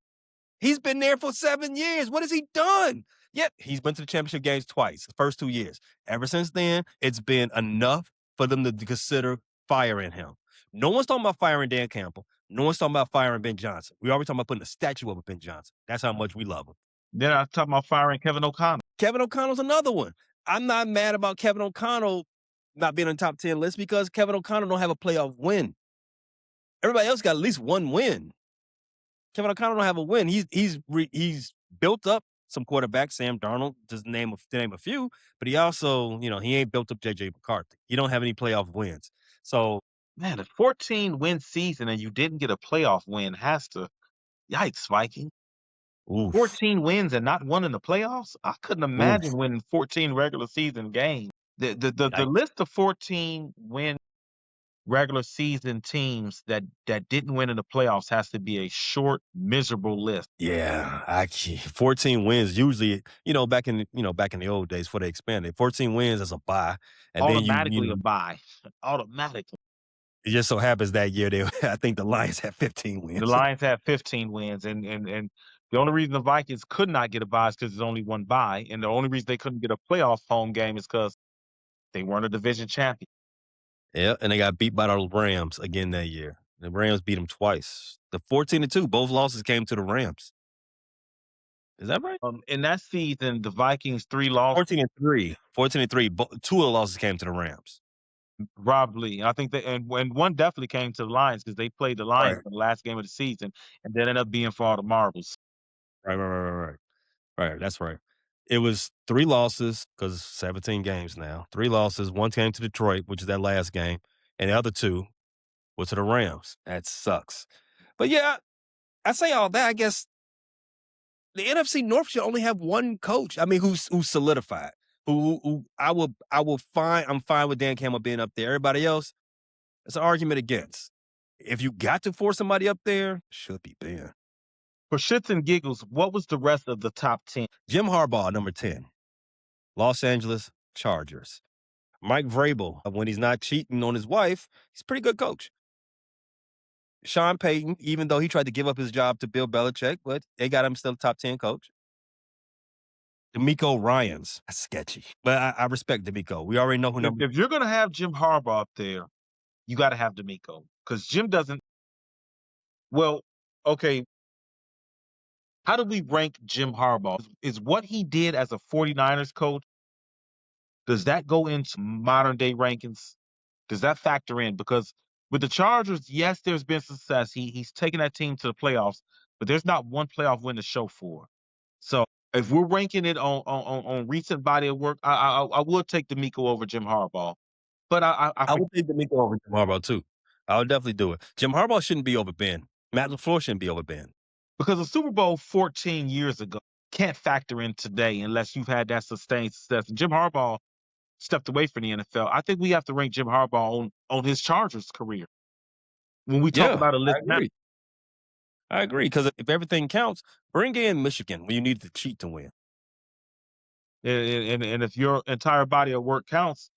He's been there for 7 years. What has he done? Yep, he's been to the championship games twice, the first 2 years. Ever since then, it's been enough for them to consider firing him. No one's talking about firing Dan Campbell. No one's talking about firing Ben Johnson. We already talking about putting a statue up of Ben Johnson. That's how much we love him. Then I talking about firing Kevin O'Connell. Kevin O'Connell's another one. I'm not mad about Kevin O'Connell not being on the top 10 list because Kevin O'Connell don't have a playoff win. Everybody else got at least one win. Kevin O'Connell don't have a win. He's built up some quarterbacks, Sam Darnold, just to name a few, but he also, he ain't built up JJ McCarthy. He don't have any playoff wins. So Man, a 14-win season and you didn't get a playoff win has to yikes, Viking. oof, 14 wins and not one in the playoffs? I couldn't oof. imagine winning 14 regular season games. The Yikes. list of 14 win regular season teams that didn't win in the playoffs has to be a short, miserable list. Yeah, 14 wins usually, back in the old days before they expanded. 14 wins is a bye, and then Automatically a bye. Automatically. it just so happens that year I think the Lions had 15 wins. The Lions had 15 wins, and the only reason the Vikings could not get a bye is because there's only one bye, and the only reason they couldn't get a playoff home game is because they weren't a division champion. Yeah, and they got beat by the Rams again that year. The Rams beat them twice. The 14-2, both losses came to the Rams. Is that right? In that season, the Vikings 3 losses. 14-3. 14-3. 2 of the losses came to the Rams. Rob Lee. I think and one definitely came to the Lions because they played the Lions Right. in the last game of the season, and then ended up being for all the marbles. Right. Right, that's right. It was 3 losses because 17 games now. 3 losses. 1 came to Detroit, which is that last game, and the other 2 were to the Rams. That sucks. But yeah, I say all that. I guess the NFC North should only have one coach. I mean, who's solidified. who I'm fine with Dan Campbell being up there. Everybody else, it's an argument against. If you got to force somebody up there, should be Ben. For shits and giggles, what was the rest of the top 10? Jim Harbaugh, number 10, Los Angeles Chargers. Mike Vrabel, when he's not cheating on his wife, he's a pretty good coach. Sean Payton, even though he tried to give up his job to Bill Belichick, but they got him still a top 10 coach. D'Amico Ryans, that's sketchy, but I respect D'Amico. We already know who number. If you're going to have Jim Harbaugh up there, you got to have D'Amico because Jim doesn't. Well, okay. How do we rank Jim Harbaugh? Is what he did as a 49ers coach, does that go into modern day rankings? Does that factor in? Because with the Chargers, yes, there's been success. He's taken that team to the playoffs, but there's not one playoff win to show for. So if we're ranking it on recent body of work, I would take D'Amico over Jim Harbaugh. But I would take D'Amico over Jim Harbaugh too. I would definitely do it. Jim Harbaugh shouldn't be over Ben. Matt LaFleur shouldn't be over Ben. because the Super Bowl 14 years ago can't factor in today unless you've had that sustained success. And Jim Harbaugh stepped away from the NFL. I think we have to rank Jim Harbaugh on his Chargers career. When we talk Yeah, about a I list now, agree. I agree because if everything counts, bring in Michigan when you need to cheat to win. and if your entire body of work counts,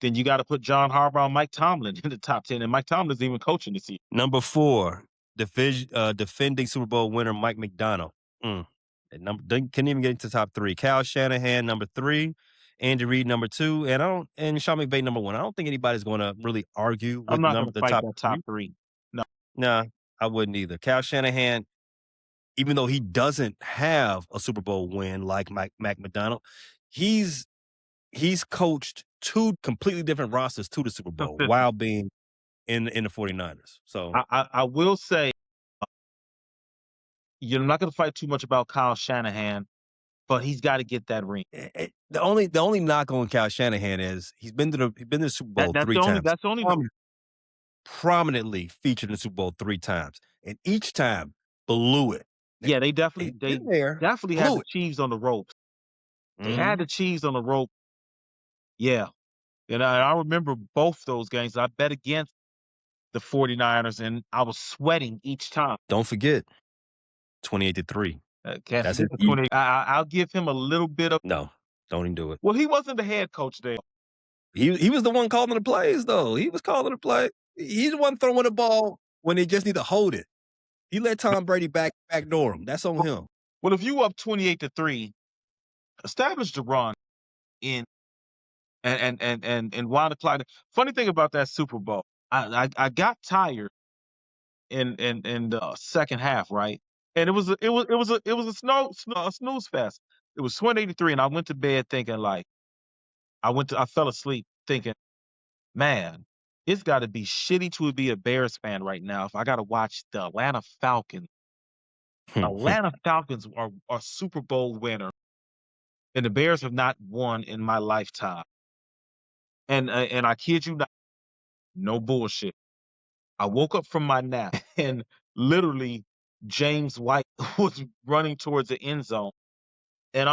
then you got to put John Harbaugh and Mike Tomlin in the top 10. And Mike Tomlin's even coaching this year. Number 4, defending Super Bowl winner Mike McDonald. Couldn't even get into top 3. Kyle Shanahan, number 3. Andy Reid, number 2. And Sean McVay, number 1. I don't think anybody's going to really argue I'm with not going to the fight top that 3. top 3. No. Nah, I wouldn't either. Kyle Shanahan, even though he doesn't have a Super Bowl win like Mac McDonald, he's coached 2 completely different rosters to the Super Bowl while being in the 49ers. So I will say, you're not going to fight too much about Kyle Shanahan, but he's got to get that ring. the only knock on Kyle Shanahan is he's been to the Super Bowl That's 3 the only. times. That's the only. Prominently featured in the Super Bowl 3 times, and each time blew it. Yeah, they They've definitely been there, had blew the it. Chiefs on the ropes. They Mhm. had the Chiefs on the rope. Yeah. And I remember both those games. I bet against the 49ers, and I was sweating each time. Don't forget 28-3. Can't That's forget it. the 20. I'll give him a little bit of. No, don't even do it. Well, he wasn't the head coach there. He was the one calling the plays, though. He was calling the play. He's the one throwing the ball when they just need to hold it. He let Tom Brady backdoor him. That's on him. Well, if you up 28-3, establish the run in and wind the clock. Funny thing about that Super Bowl, I got tired in the second half, right? And it was a snooze fest. It was 28-3, and I went to bed thinking like I fell asleep thinking, man, it's got to be shitty to be a Bears fan right now if I got to watch the Atlanta Falcons. Atlanta Falcons are Super Bowl winner, and the Bears have not won in my lifetime. And I kid you not, no bullshit. I woke up from my nap and literally James White was running towards the end zone, and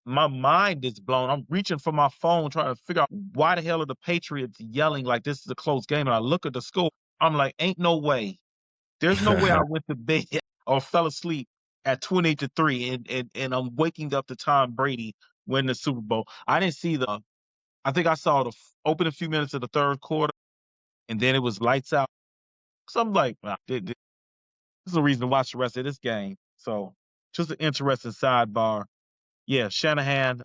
my mind is blown. I'm reaching for my phone trying to figure out why the hell are the Patriots yelling like this is a close game. And I look at the score. I'm like, ain't no way. There's no way I went to bed or fell asleep at 28-3 and I'm waking up to Tom Brady win the Super Bowl. I didn't see I think I saw the open a few minutes of the third quarter and then it was lights out. So I'm like, wow, this is a reason to watch the rest of this game. So just an interesting sidebar. Yeah, Shanahan,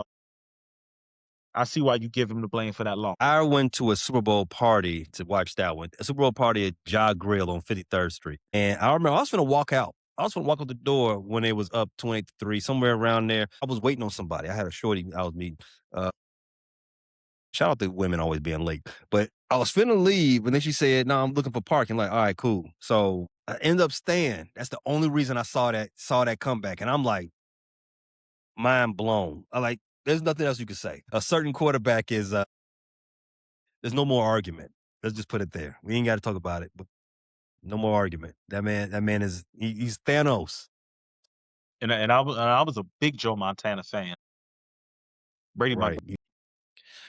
I see why you give him the blame for that loss. I went to a Super Bowl party to watch that one. A Super Bowl party at Ja Grill on 53rd Street. And I remember I was going to walk out. I was going to walk out the door when it was up 23, somewhere around there. I was waiting on somebody. I had a shorty I was meeting. Shout out to women always being late. But I was finna leave, and then she said, "No, I'm looking for parking." Like, all right, cool. So I ended up staying. That's the only reason I saw that comeback. And I'm like, mind blown. I like, there's nothing else you can say. A certain quarterback is there's no more argument. Let's just put it there. We ain't got to talk about it, but no more argument. That man is he's Thanos. And I was a big Joe Montana fan. Brady, my Right.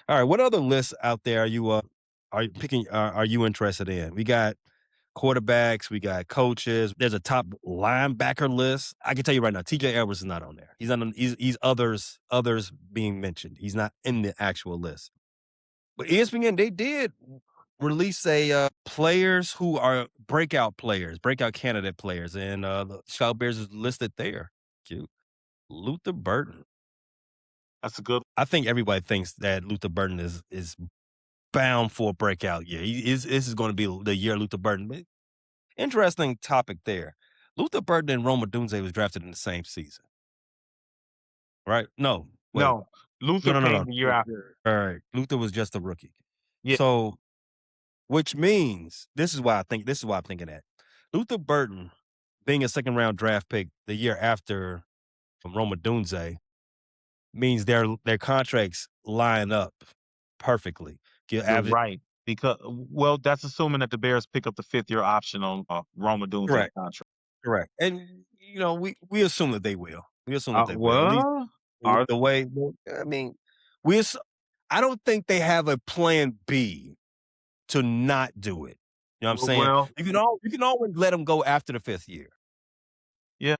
All right. What other lists out there are you picking? Are you interested in? We got quarterbacks. We got coaches. There's a top linebacker list. I can tell you right now, T.J. Edwards is not on there. He's on. He's others being mentioned. He's not in the actual list. But ESPN, they did release players who are breakout players, breakout candidate players, and the Chicago Bears is listed there. Cute. Luther Burton. that's a good. I think everybody thinks that Luther Burton is bound for a breakout year. This is going to be the year Luther Burton. But interesting topic there. Luther Burton and Rome Odunze was drafted in the same season, right? No, wait, No, Luther no. came the year after. All right, Luther was just a rookie. Yeah, So, which means this is why I think this is why I'm thinking that Luther Burton being a second round draft pick the year after Rome Odunze means their contracts line up perfectly. Get you're average, right. Because well, that's assuming that the Bears pick up the 5th-year option on Roma Dunze's correct. contract. Correct. And we assume that they will. We assume that they will. At least Well, with are the way I mean, we ass- I don't think they have a plan B to not do it. You know what I'm saying? well, You can always let them go after the 5th year. yeah.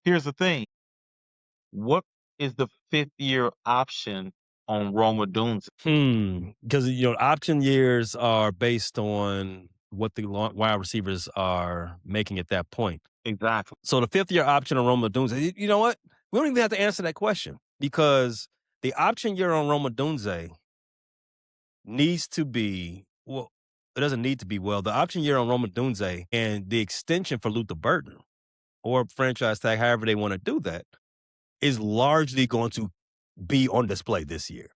Here's the thing. What is the 5th-year option on Roma Dunze? Because option years are based on what the wide receivers are making at that point. Exactly. So the 5th year option on Roma Dunze, you know what? We don't even have to answer that question because the option year on Roma Dunze needs to be well. It doesn't need to be well. The option year on Roma Dunze and the extension for Luther Burton or franchise tag, however they want to do that, is largely going to be on display this year.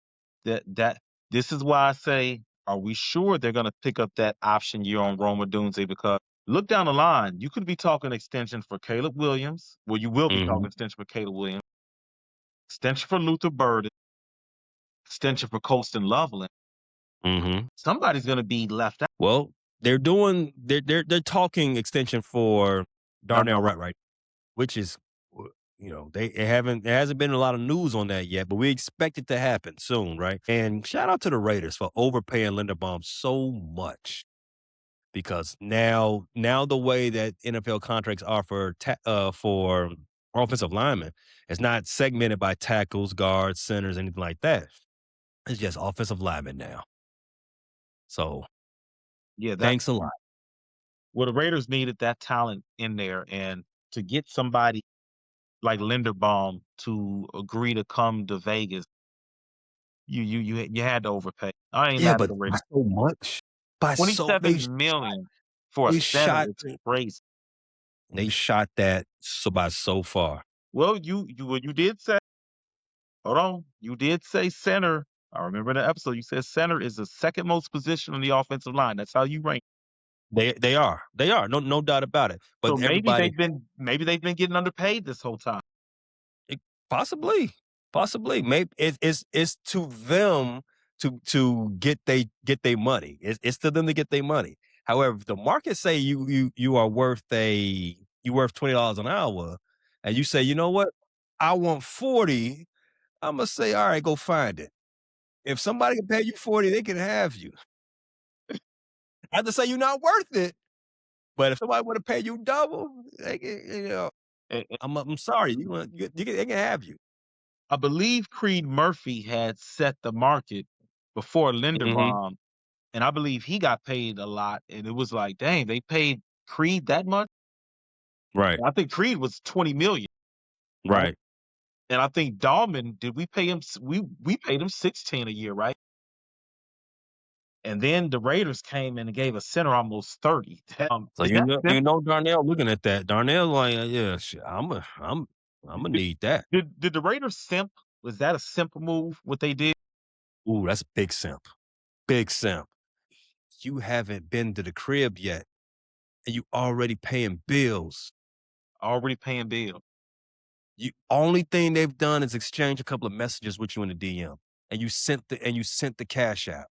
That this is why I say, are we sure they're going to pick up that option year on Roma Dunze? Because look down the line, you could be talking extension for Caleb Williams. Well, you will be talking Hmm. extension for Caleb Williams, extension for Luther Burden, extension for Colston Loveland. Hmm. Somebody's going to be left out. Well, they're talking extension for Darnell Darnell. Wright, which is it hasn't been a lot of news on that yet, but we expect it to happen soon, right? And shout out to the Raiders for overpaying Linderbaum so much because now the way that NFL contracts are for offensive linemen is not segmented by tackles, guards, centers, anything like that. It's just offensive linemen now. So Yeah, that. thanks a lot. Well, the Raiders needed that talent in there, and to get somebody like Linderbaum to agree to come to Vegas, you had to overpay. I ain't Yeah, mad at but the by Raiders. so much, by so 27 million for a they center shot is crazy. they shot that by so far. Well, you did say, hold on, you did say center. I remember the episode. You said center is the second most position on the offensive line. That's how you rank. They are no doubt about it. So But everybody maybe they've been getting underpaid this whole time. it, possibly maybe it's to them to get they money. It's to them to get their money. However, if the market say you are worth $20 an hour, and you say, you know what, I want 40. I'm gonna say, all right, go find it. If somebody can pay you 40, they can have you. I have to say you're not worth it. But if somebody would have paid you double, they can, And I'm sorry, they can have you. I believe Creed Murphy had set the market before Mhm. Linderbaum, and I believe he got paid a lot. And it was like, dang, they paid Creed that much. Right, And I think Creed was 20 million, right? right. And I think Dahlman, did we pay him? We paid him 16 a year, right? And then the Raiders came in and gave a center almost 30. So Is that Darnell looking at that. Darnell like, yeah, shit, I'm gonna did, need that. did the Raiders simp? Was that a simple move? What they did? Ooh, that's big simp. Big simp. You haven't been to the crib yet, and you already paying bills. Already paying bill. You only thing they've done is exchange a couple of messages with you in the DM, and you sent the cash out.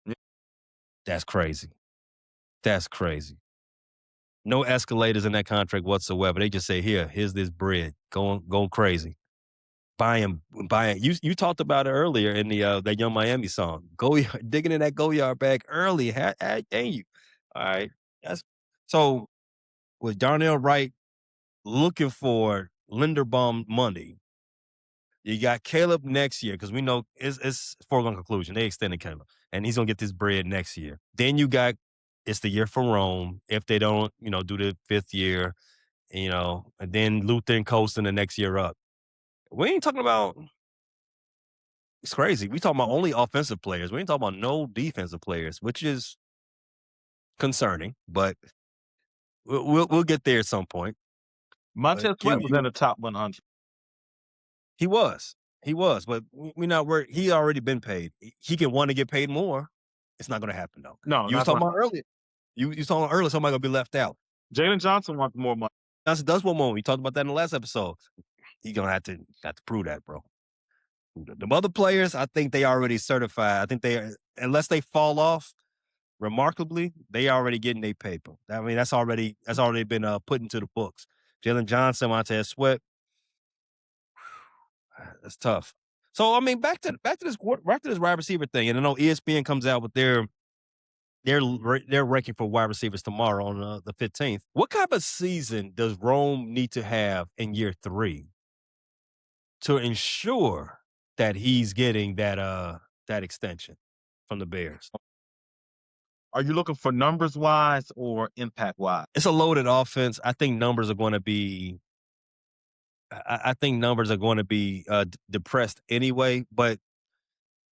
Yeah. That's crazy. That's crazy. No escalators in that contract whatsoever. They just say, here's this bread. Going crazy. buying. You talked about it earlier in the that Young Miami song. Digging in that go yard bag early, ain't you? All right, that's so. With Darnell Wright looking for Linderbaum money, you got Caleb next year because we know it's foregone conclusion. They extended Caleb, and he's gonna get this bread next year. Then you got it's the year for Rome if they don't, do the 5th year, and then Luther and Colston the next year up. We ain't talking about. It's crazy. We talking about only offensive players. We ain't talking about no defensive players, which is concerning. But we'll get there at some point. But Montez Sweat was in the top 100. He was, but we not worried. He already been paid. He can want to get paid more. It's not going to happen though. No, You was not talking gonna about earlier. You talking about earlier. Somebody gonna be left out. Jalen Johnson wants more money. Johnson does want more. We talked about that in the last episode. He gonna have to prove that, bro. The other players, I think they already certified. I think they, unless they fall off remarkably, they already getting their paper. I mean, that's already been put into the books. Jalen Johnson, Montez Sweat. That's tough. So I mean, back to this wide receiver thing, and I know ESPN comes out with their ranking for wide receivers tomorrow on the 15th. What kind of season does Rome need to have in year 3 to ensure that he's getting that extension from the Bears? Are you looking for numbers wise or impact wise? It's a loaded offense. I think numbers are going to be. I think numbers are going to be depressed anyway. But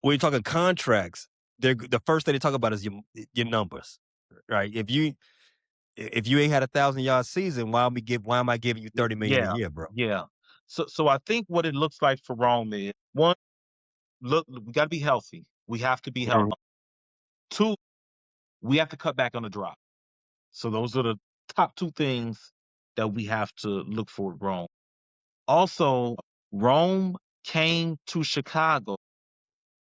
when you're talking contracts, the first thing they talk about is your numbers, right? If you ain't had 1,000-yard season, why am I giving you $30 million a Yeah, year, bro? yeah. So I think what it looks like for Rome is one, look, we got to be healthy. We have to be healthy. 2, we have to cut back on the drop. So those are the top 2 things that we have to look for at Rome. Also, Rome came to Chicago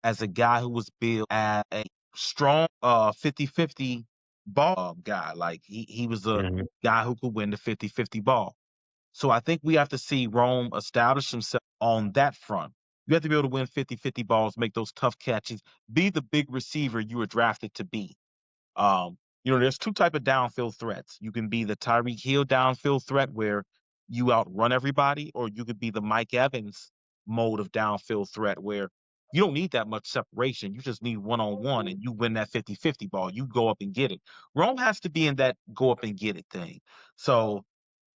as a guy who was built as a strong 50-50 ball guy. Like he was a Mhm. guy who could win the 50-50 ball. So I think we have to see Rome establish himself on that front. You have to be able to win 50-50 balls, make those tough catches, be the big receiver you were drafted to be. There's 2 type of downfield threats. You can be the Tyreek Hill downfield threat where you outrun everybody, or you could be the Mike Evans mode of downfield threat where you don't need that much separation. You just need one-on-one and you win that 50-50 ball. You go up and get it. Rome has to be in that go up and get it thing. So,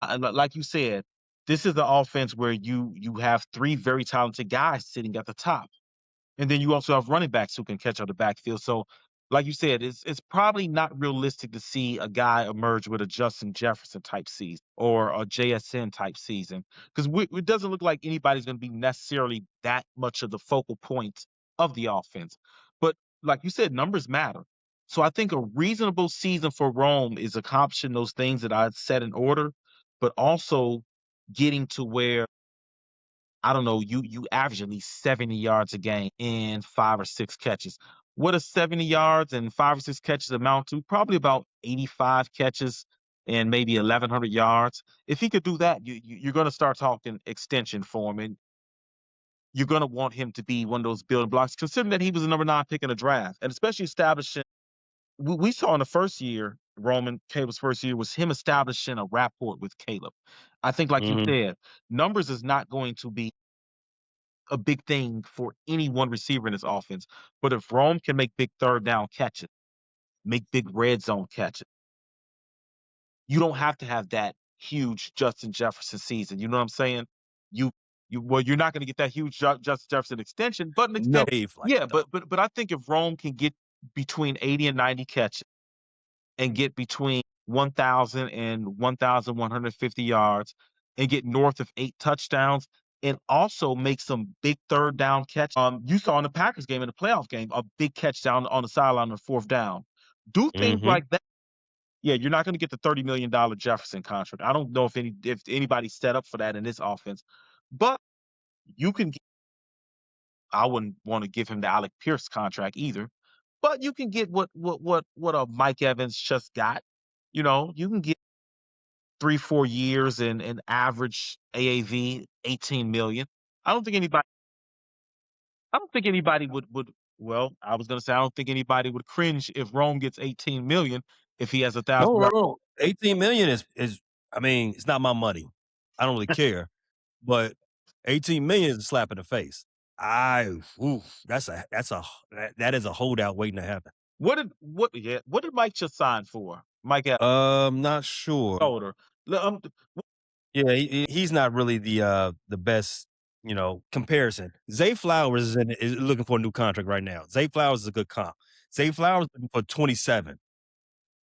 like you said, this is the offense where you have 3 very talented guys sitting at the top. And then you also have running backs who can catch out the backfield. So, like you said, it's probably not realistic to see a guy emerge with a Justin Jefferson type season or a JSN type season because it doesn't look like anybody's going to be necessarily that much of the focal point of the offense. But like you said, numbers matter. So I think a reasonable season for Rome is accomplishing those things that I set in order, but also getting to where I don't know, you average at least 70 yards a game in 5 or 6 catches. What does 70 yards and 5 or 6 catches amount to? Probably about 85 catches and maybe 1,100 yards. If he could do that, you're going to start talking extension for him, and you're going to want him to be one of those building blocks, considering that he was a number 9 pick in the draft, and especially establishing. We saw in the first year, Caleb's first year, was him establishing a rapport with Caleb. I think, like you Mhm. said, numbers is not going to be a big thing for any one receiver in this offense. But if Rome can make big 3rd down catches, make big red zone catches, you don't have to have that huge Justin Jefferson season. You know what I'm saying? You you're not going to get that huge Justin Jefferson extension, but an No, extension. Dave like Yeah, that though. but I think if Rome can get between 80 and 90 catches and get between 1,000 and 1,150 yards and get north of 8 touchdowns and also make some big 3rd down catch. You saw in the Packers game, in the playoff game, a big catch down on the sideline on 4th down. Do things Mhm. like that. Yeah, you're not going to get the $30 million Jefferson contract. I don't know if anybody's set up for that in this offense, but you can. I wouldn't want to give him the Alec Pierce contract either, but you can get what a Mike Evans just got. You can get 3-4 years and an average AAV 18 million. I don't think anybody. I don't think anybody would. Well, I was gonna say I don't think anybody would cringe if Rome gets 18 million if he has a No, thousand. no, no. 18 million is I mean, it's not my money. I don't really care. But 18 million is a slap in the face. That is a holdout waiting to happen. What did Mike just sign for? Mike got Not sure. older. Um, Yeah, he's not really the best, comparison. Zay Flowers is looking for a new contract right now. Zay Flowers is a good comp. Zay Flowers looking for 27.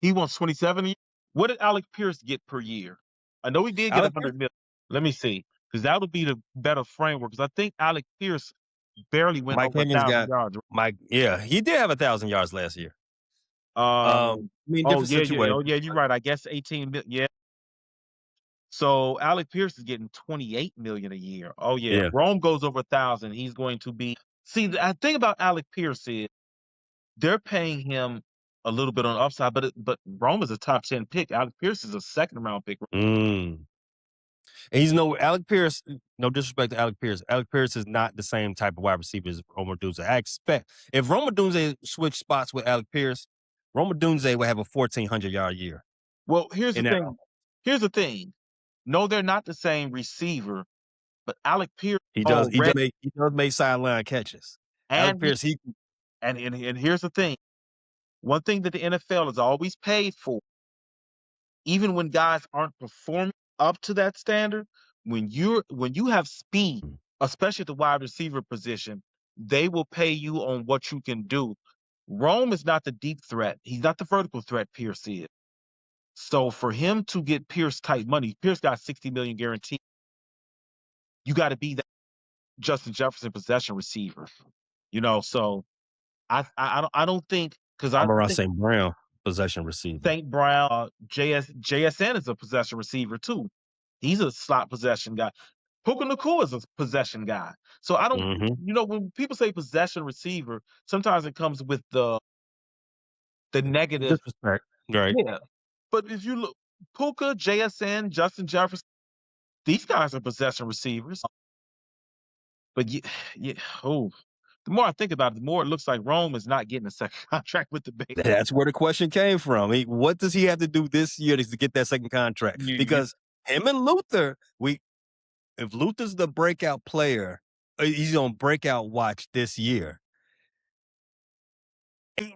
he wants 27. What did Alec Pierce get per year? I know he did get Alec Pierce, 100 million. Let me see, because that would be the better framework. Because I think Alec Pierce barely went Mike over a Higgins thousand got yards. Mike. Yeah, he did have 1,000 yards last year. Um. I mean, Oh different yeah, yeah. situation. Oh yeah, you're right. I guess 18 million. Yeah. So Alec Pierce is getting 28 million a year. Oh yeah, if Yeah. Rome goes over 1,000, he's going to be. See, the thing about Alec Pierce is they're paying him a little bit on the upside, but Rome is a top 10 pick. Alec Pierce is a second round pick. Mm. And he's no Alec Pierce. No disrespect to Alec Pierce. Alec Pierce is not the same type of wide receiver as Roma Dunze. I expect if Roma Dunze switched spots with Alec Pierce, Roma Dunze would have a 1,400-yard year. Well, here's the In that, thing. Here's the thing. No, they're not the same receiver, but Alec Pierce already he does make sideline catches. Alec and he Pierce, he and here's the thing. One thing that the NFL has always paid for, even when guys aren't performing up to that standard, when you have speed, especially at the wide receiver position, they will pay you on what you can do. Rome is not the deep threat. He's not the vertical threat Pierce is. So for him to get Pierce type money, Pierce got 60 million guaranteed. You got to be that Justin Jefferson possession receiver. So I don't think because I Amon-Ra think St. Brown, possession receiver. St. Brown, JSN is a possession receiver too. He's a slot possession guy. Puka Nacua is a possession guy. So I don't, Mhm. when people say possession receiver, sometimes it comes with the negative. Disrespect. Right. Yeah. But if you look, Puka, JSN, Justin Jefferson, these guys are possession receivers. But yeah, oh, the more I think about it, the more it looks like Rome is not getting a second contract with the Bengals. That's where the question came from. What does he have to do this year to get that second contract? Because him and Luther, if Luther's the breakout player, he's on breakout watch this year.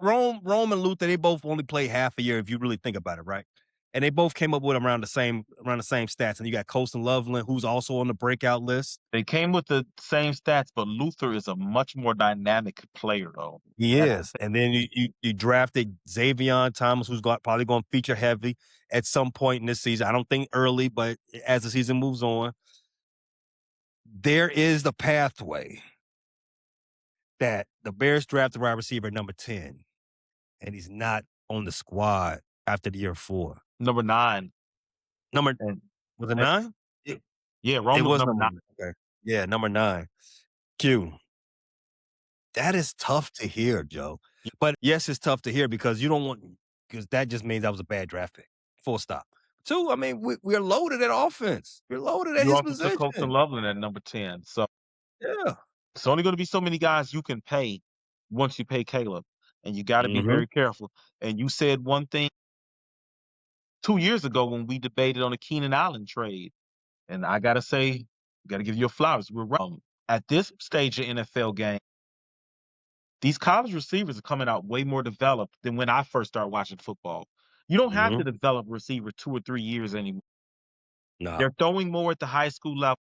Rome and Luther, they both only play half a year if you really think about it, right? And they both came up with around the same stats. And you got Colston Loveland, who's also on the breakout list. They came with the same stats, but Luther is a much more dynamic player, though. He is. And then you drafted Xavion Thomas, who's probably going to feature heavy at some point in this season. I don't think early, but as the season moves on, there is the pathway that the Bears drafted wide receiver number 10, and he's not on the squad after the year 4. Number 9. Was it and 9? Yeah, Rome It was was number 9. 9. Okay. Yeah, number 9. Q. That is tough to hear, Joe. But yes, it's tough to hear because because that just means that was a bad draft pick. Full stop. 2, I mean, we're loaded at offense. We're loaded at You his also took Colston position. Loveland at number 10. So Yeah. it's only going to be so many guys you can pay once you pay Caleb. And you got to be Mhm. very careful. And you said one thing 2 years ago when we debated on the Keenan Allen trade. And I got to say, got to give you flowers. We're wrong. At this stage of NFL game, these college receivers are coming out way more developed than when I first started watching football. You don't have to Mhm. develop a receiver 2 or 3 years anymore. Nah. They're throwing more at the high school level.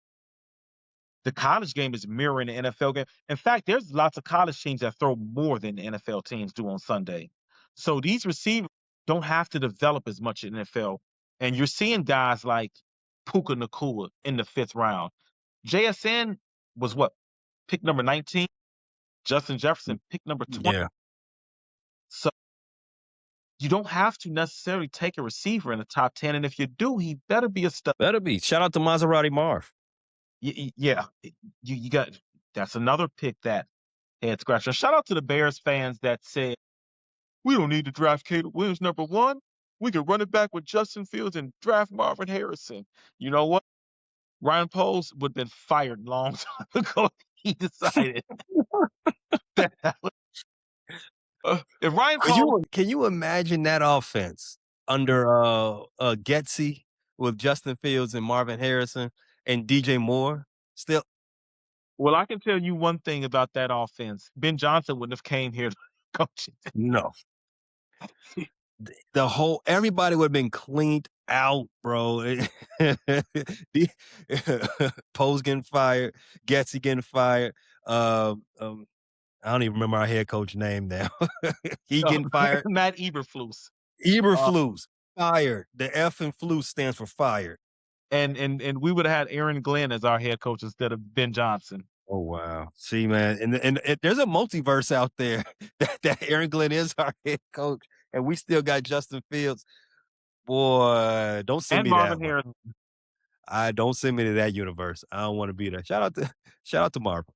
The college game is mirroring the NFL game. In fact, there's lots of college teams that throw more than the NFL teams do on Sunday. So these receivers don't have to develop as much in the NFL. And you're seeing guys like Puka Nacua in the 5th round. JSN was what? Pick number 19. Justin Jefferson, pick number 20. Yeah. So you don't have to necessarily take a receiver in the top 10. And if you do, he better be a stud. Better be. Shout out to Maserati Marv. Yeah. You got that's another pick that head scratcher. Shout out to the Bears fans that said, we don't need to draft Caleb Williams number 1. We can run it back with Justin Fields and draft Marvin Harrison. You know what? Ryan Poles would have been fired long time ago. He decided that if Ryan Poles, Can you imagine that offense under Getsy with Justin Fields and Marvin Harrison and DJ Moore? Still, well, I can tell you one thing about that offense. Ben Johnson wouldn't have came here to coach it. no. Everybody would have been cleaned out, bro. Poe's getting fired, Getsy getting fired. I don't even remember our head coach name now. He getting fired. Matt Eberflus. Eberflus fired. The F in Flus stands for fired. And we would have had Aaron Glenn as our head coach instead of Ben Johnson. Oh wow! See, man, and there's a multiverse out there that Aaron Glenn is our head coach, and we still got Justin Fields. Boy, don't send me Marvin that Harrison. one. I don't send me to that universe. I don't want to be there. Shout out to Marvel.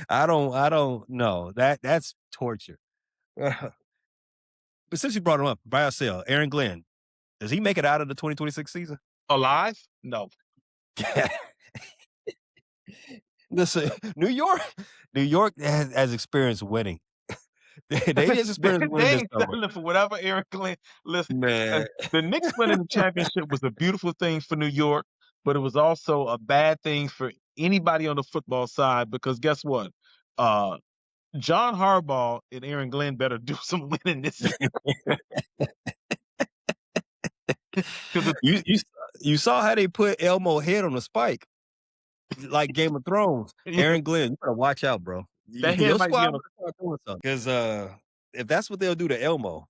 I don't know. That's torture. But since you brought him up, by ourselves, Aaron Glenn, does he make it out of the 2026 season? Alive? No. Listen, New York has experienced winning. They just experienced winning They this ain't summer. settling for whatever Aaron Glenn. Listen, Man. the Knicks winning the championship was a beautiful thing for New York, but it was also a bad thing for anybody on the football side because guess what? John Harbaugh and Aaron Glenn better do some winning this year. You saw how they put Elmo head on a spike, like Game of Thrones. Aaron Glenn, you better watch out, bro. That head Your might be squad on a better start doing something. Because if that's what they'll do to Elmo,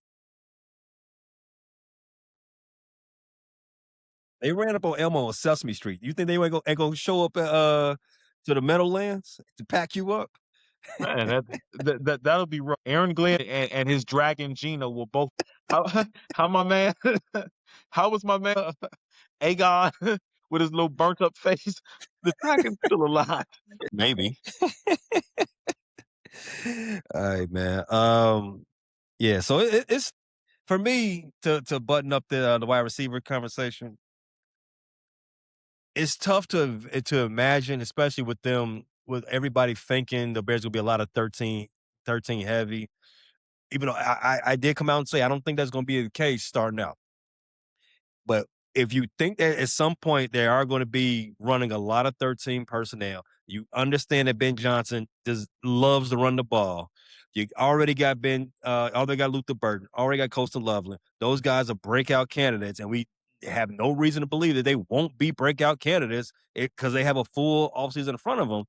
they ran up on Elmo on Sesame Street. You think they ain't gonna show up to the Meadowlands to pack you up? Man, that'll be rough. Aaron Glenn and his dragon Gina will both. How my man? How was my man Aegon with his little burnt up face? The dragon's still alive. Maybe. All right, man. Yeah. So it's for me to button up the wide receiver conversation. It's tough to imagine, especially with everybody thinking the Bears will be a lot of 13 heavy. Even though I did come out and say I don't think that's going to be the case starting out. But if you think that at some point they are going to be running a lot of 13 personnel, you understand that Ben Johnson loves to run the ball. You already got already got Luther Burton, already got Colston Loveland. Those guys are breakout candidates, and we have no reason to believe that they won't be breakout candidates because they have a full offseason in front of them.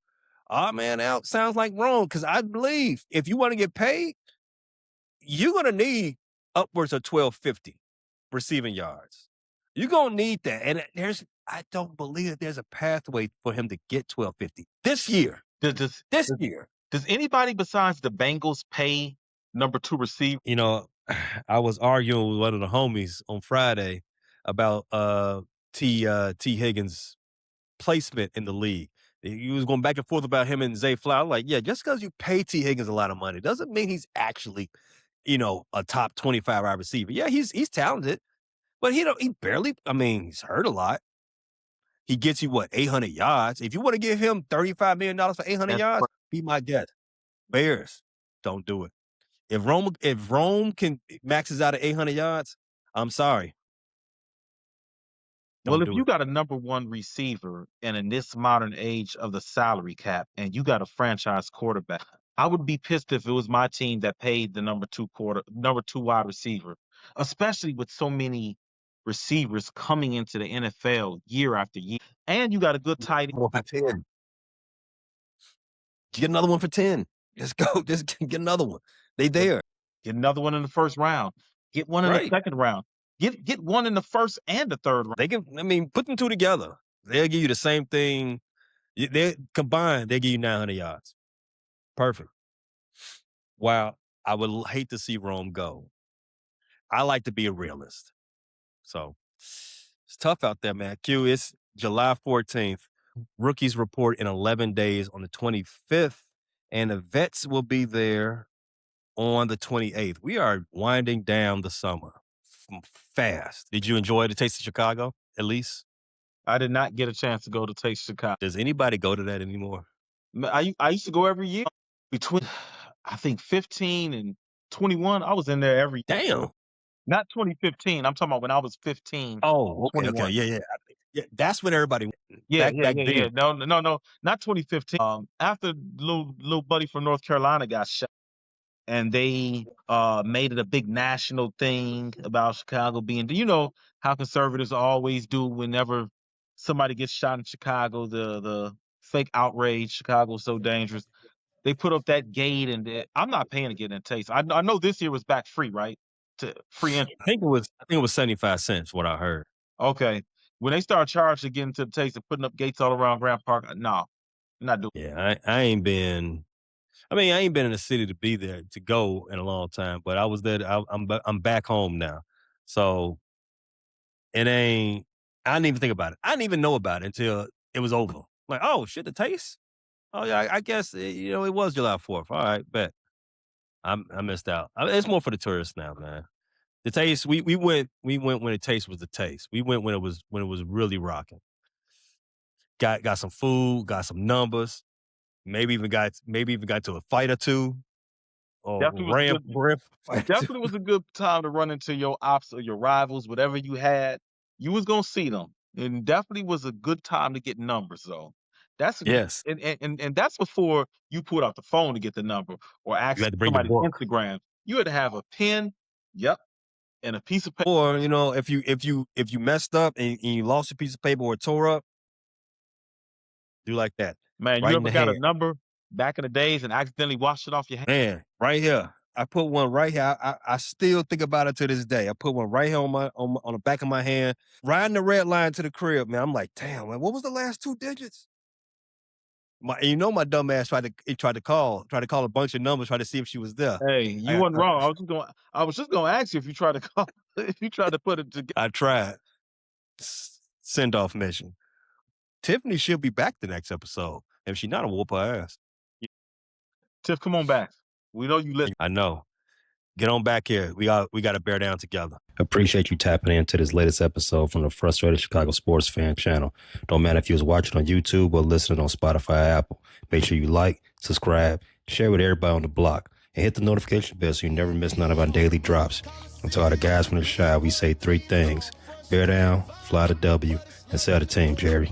Oh, man, that sounds like wrong because I believe if you want to get paid, you're going to need upwards of 1,250 receiving yards. You're going to need that. And I don't believe that there's a pathway for him to get 1,250 this year. This year. Does anybody besides the Bengals pay number 2 receiver? You know, I was arguing with one of the homies on Friday about T Higgins' placement in the league. He was going back and forth about him and Zay Flower. Like, yeah, just because you pay T Higgins a lot of money doesn't mean he's actually, a top 25 wide receiver. Yeah, he's talented, but he barely. I mean, he's hurt a lot. He gets you 800 yards. If you want to give him $35 million for 800 yards, be my guest. Bears, don't do it. If Rome can maxes out at 800 yards, I'm sorry. Well, if you got a number 1 receiver and in this modern age of the salary cap and you got a franchise quarterback, I would be pissed if it was my team that paid the number 2 wide receiver, especially with so many receivers coming into the NFL year after year. And you got a good tight end. For 10. Get another one for 10. Just get another one. They there. Get another one in the first round. Get one in the second round. Get one in the first and the third round. Put them two together. They'll give you the same thing. They combined, they give you 900 yards. Perfect. Wow. I would hate to see Rome go. I like to be a realist. So it's tough out there, man. Q, it's July 14th. Rookies report in 11 days on the 25th, and the vets will be there on the 28th. We are winding down the summer fast. Did you enjoy the Taste of Chicago, at least? I did not get a chance to go to Taste Chicago. Does anybody go to that anymore? I used to go every year between I think 15 and 21. I was in there every Damn. not 2015. I'm talking about when I was 15, Oh, okay, 21. yeah, yeah. Yeah, that's when everybody went. Yeah, Back yeah. then. No, not 2015. After little buddy from North Carolina got shot, and they made it a big national thing about Chicago being. You know how conservatives always do whenever somebody gets shot in Chicago, the fake outrage. Chicago's so dangerous. They put up that gate, and I'm not paying to get in Taste. I know this year was back free, right? To free entry. I think it was 75 cents, what I heard. Okay. When they start charging to get into the Taste and putting up gates all around Grand Park, no, not doing. Yeah, I ain't been. I mean, I ain't been in the city to be there to go in a long time, but I was there. I'm back home now, so it ain't. I didn't even think about it. I didn't even know about it until it was over. Like, oh shit, the Taste. Oh yeah, I guess it was July 4th. All right, bet. I missed out. It's more for the tourists now, man. The Taste. We went when the Taste was the Taste. We went when it was really rocking. Got some food, got some numbers. Maybe even got to a fight or two. Or Definitely was a ran good. ran fight or two. Definitely was a good time to run into your ops or your rivals, whatever you had. You was gonna see them, and definitely was a good time to get numbers. Though that's a good, Yes, and that's before you pulled out the phone to get the number or you ask had to bring your somebody's book. Instagram. You had to have a pen, yep, and a piece of paper. Or if you messed up and you lost a piece of paper or tore up, do like that. Man, you Right in ever the got a hand. number back in the days and accidentally washed it off your hand? Man, right here. I put one right here. I still think about it to this day. I put one right here on the back of my hand, riding the red line to the crib, man. I'm like, damn, man, what was the last two digits? My dumb ass tried to call a bunch of numbers, try to see if she was there. Hey, you wasn't wrong. I was just gonna ask you if you tried to call, if you tried to put it together. I tried. Send off mission. Tiffany should be back the next episode. If she not, I'll whoop her ass. Tiff, come on back. We know you listen. I know. Get on back here. We got to bear down together. Appreciate you tapping into this latest episode from the Frustrated Chicago Sports Fan channel. Don't matter if you was watching on YouTube or listening on Spotify or Apple. Make sure you like, subscribe, share with everybody on the block, and hit the notification bell so you never miss none of our daily drops. And to all the guys from the Shy, we say three things: bear down, fly the W, and sell the team, Jerry.